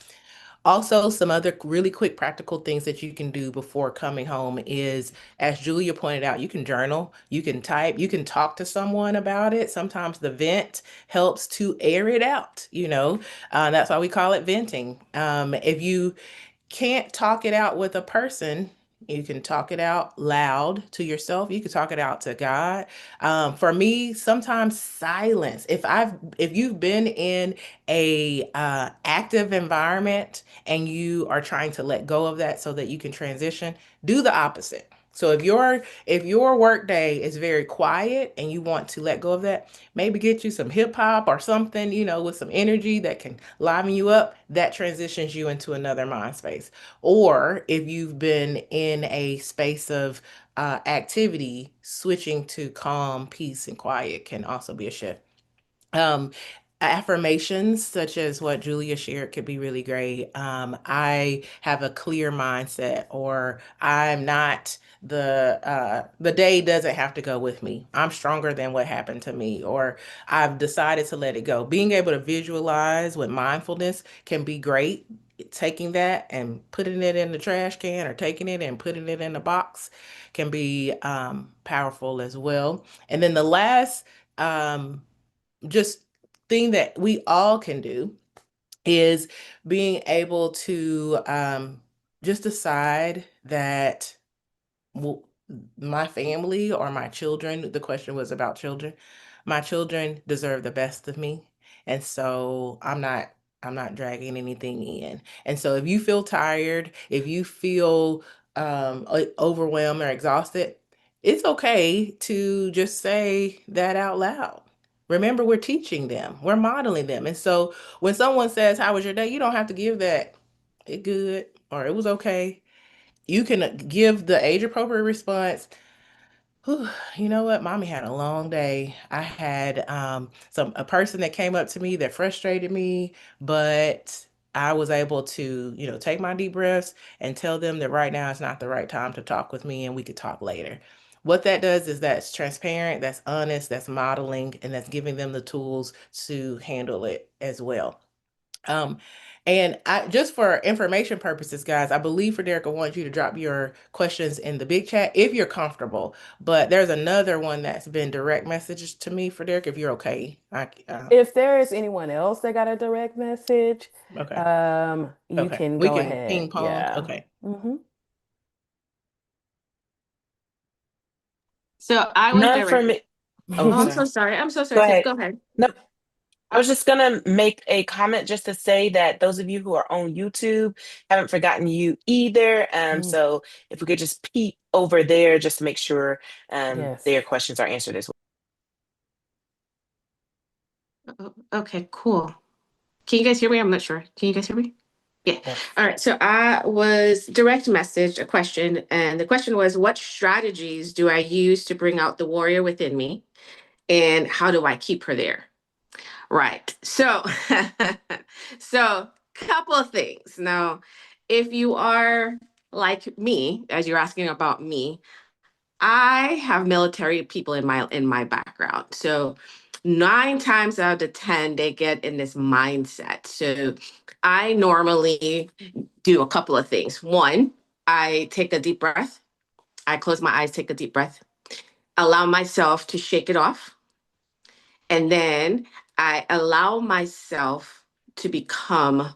Also, some other really quick practical things that you can do before coming home is, as Julia pointed out, you can journal, you can type, you can talk to someone about it. Sometimes the vent helps to air it out. That's why we call it venting. If you can't talk it out with a person, You can talk it out loud to yourself. You can talk it out to God. For me, sometimes silence. If you've been in a active environment and you are trying to let go of that so that you can transition, do the opposite. So if your work day is very quiet and you want to let go of that, maybe get you some hip hop or something, with some energy that can liven you up. That transitions you into another mind space. Or if you've been in a space of activity, switching to calm, peace, and quiet can also be a shift. Um, Affirmations such as what Julia shared could be really great. I have a clear mindset, or I'm not the day doesn't have to go with me. I'm stronger than what happened to me, or I've decided to let it go. Being able to visualize with mindfulness can be great. Taking that and putting it in the trash can, or taking it and putting it in the box, can be powerful as well. And then the last um, just thing that we all can do is being able to just decide that w- my family or my children, the question was about children, my children deserve the best of me. And so I'm not dragging anything in. And so if you feel tired, if you feel overwhelmed or exhausted, it's okay to just say that out loud. Remember, we're teaching them, we're modeling them. And so when someone says, "How was your day?" you don't have to give that "it good" or "it was okay." You can give the age appropriate response. "Whew, you know what? Mommy had a long day. I had a person that came up to me that frustrated me, but I was able to, take my deep breaths and tell them that right now is not the right time to talk with me and we could talk later." What that does is that's transparent, that's honest, that's modeling, and that's giving them the tools to handle it as well. Um, and I just for information purposes, guys, I believe Frederica wants you to drop your questions in the big chat if you're comfortable. But there's another one that's been direct messages to me, Frederica, if you're okay. If there is anyone else that got a direct message, Okay. you Okay. can We go can ahead. ping pong. Yeah. Okay. hmm So I was None for directed. me. Oh, Oh, I'm sorry. so sorry. I'm so Go sorry, Tiff. ahead. Go ahead. Nope. I was just gonna make a comment just to say that those of you who are on YouTube haven't forgotten you either. Mm, So if we could just peek over there just to make sure yes. their questions are answered as Okay, cool. Can you guys hear me? I'm not sure. Can you guys hear me? Yeah. Yes. All right. So I was direct messaged a question, and the question was, what strategies do I use to bring out the warrior within me? And how do I keep her there? Right. So, so couple of things. Now, if you are like me, as you're asking about me, I have military people in my background. So 9 times out of 10, they get in this mindset. So I normally do a couple of things. One, I take a deep breath. I close my eyes, take a deep breath, allow myself to shake it off. And then I allow myself to become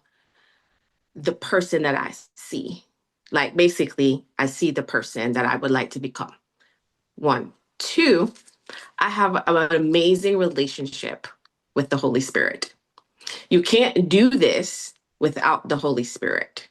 the person that I see. Like basically, I see the person that I would like to become. One. Two, I have an amazing relationship with the Holy Spirit. You can't do this without the Holy Spirit.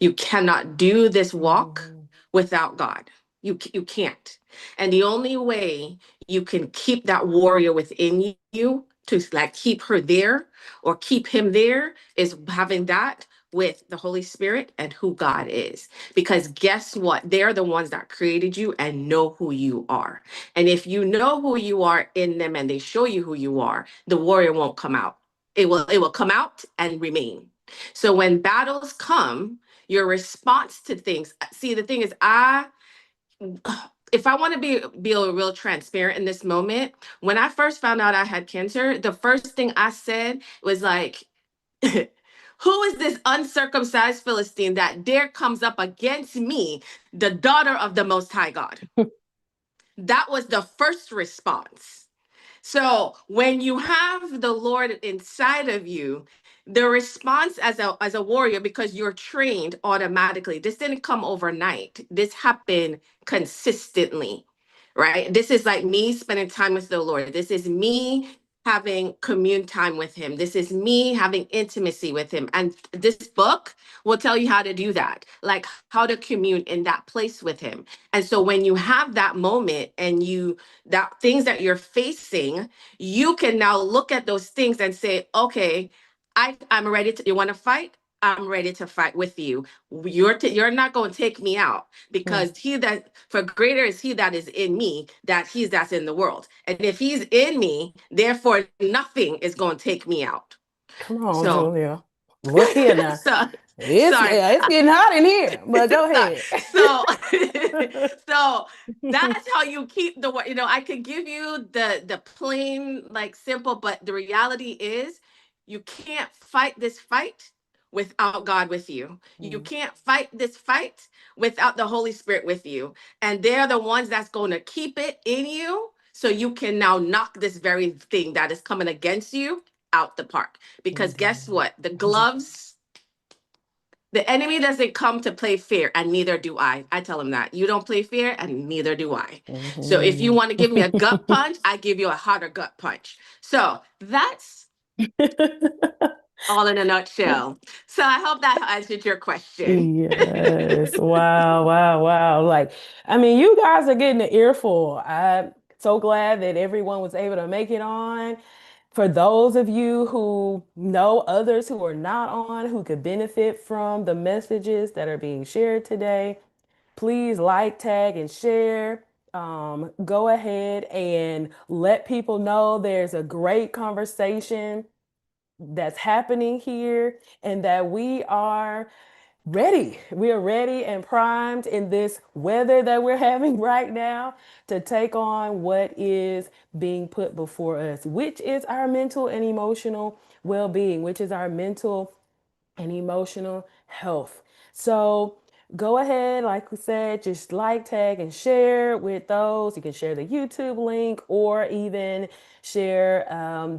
You cannot do this walk Mhm. without God. You can't. And the only way you can keep that warrior within you to like keep her there or keep him there is having that with the Holy Spirit and who God is. Because guess what? They're the ones that created you and know who you are. And if you know who you are in them and they show you who you are, the warrior won't come out. It will come out and remain. So when battles come, your response to things. See, the thing is, if I want to be a real transparent in this moment, when I first found out I had cancer, the first thing I said was like, who is this uncircumcised Philistine that dare comes up against me, the daughter of the Most High God? That was the first response. So when you have the Lord inside of you, the response as a warrior, because you're trained automatically, this didn't come overnight. This happened consistently, right? This is like me spending time with the Lord. This is me having commune time with him. This is me having intimacy with him. And this book will tell you how to do that, like how to commune in that place with him. And so when you have that moment and you that things that you're facing, you can now look at those things and say, okay, I'm ready to, you want to fight? I'm ready to fight with you. You're not going to take me out, Mm. because he that for greater is he that is in me that he's that's in the world. And if he's in me, therefore nothing is going to take me out. Come on, So Julia. Look here now. so It's sorry. it's getting hot in here, but go So, ahead. so, so that's how you keep the, I could give you the plain, like, simple, but the reality is you can't fight this fight without God with you. You Mm, can't fight this fight without the Holy Spirit with you. And they're the ones that's going to keep it in you so you can now knock this very thing that is coming against you out the park. Because guess mm, what? The enemy doesn't come to play fair, and neither do I. I tell him that. You don't play fair, and neither do I. So if you mhm. want to give me a gut punch, I give you a harder gut punch. So that's all in a nutshell. So I hope that answered your question. Yes. Wow, wow, wow. Like, I mean, you guys are getting an earful. I'm so glad that everyone was able to make it on. For those of you who know others who are not on, who could benefit from the messages that are being shared today, please like, tag, and share. Go ahead and let people know there's a great conversation that's happening here and that we are ready. We are ready and primed in this weather that we're having right now to take on what is being put before us, which is our mental and emotional well being, which is our mental and emotional health. So go ahead, like we said, just like, tag, and share with those. You can share the YouTube link or even share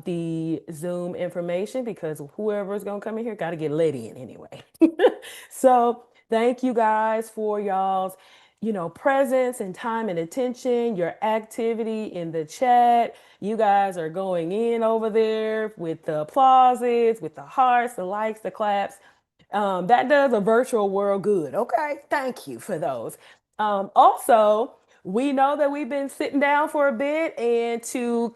the Zoom information, because whoever's going to come in here got to get let in anyway. So thank you guys for y'all's presence and time and attention, your activity in the chat. You guys are going in over there with the applauses, with the hearts, the likes, the claps. That does a virtual world good. Okay, thank you for those. Also, we know that we've been sitting down for a bit, and to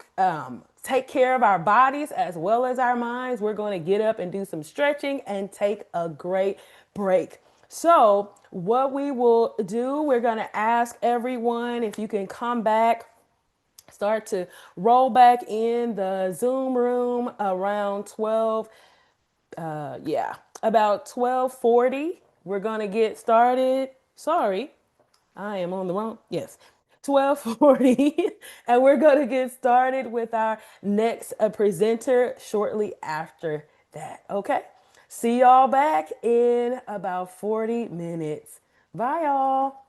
take care of our bodies as well as our minds, we're going to get up and do some stretching and take a great break. So, what we will do, we're going to ask everyone if you can come back, start to roll back in the Zoom room around 12, yeah, about 12:40. We're going to get started. Sorry, I am on the wrong. Yes. 12:40, and we're going to get started with our next presenter shortly after that. Okay? See y'all back in about 40 minutes. Bye y'all.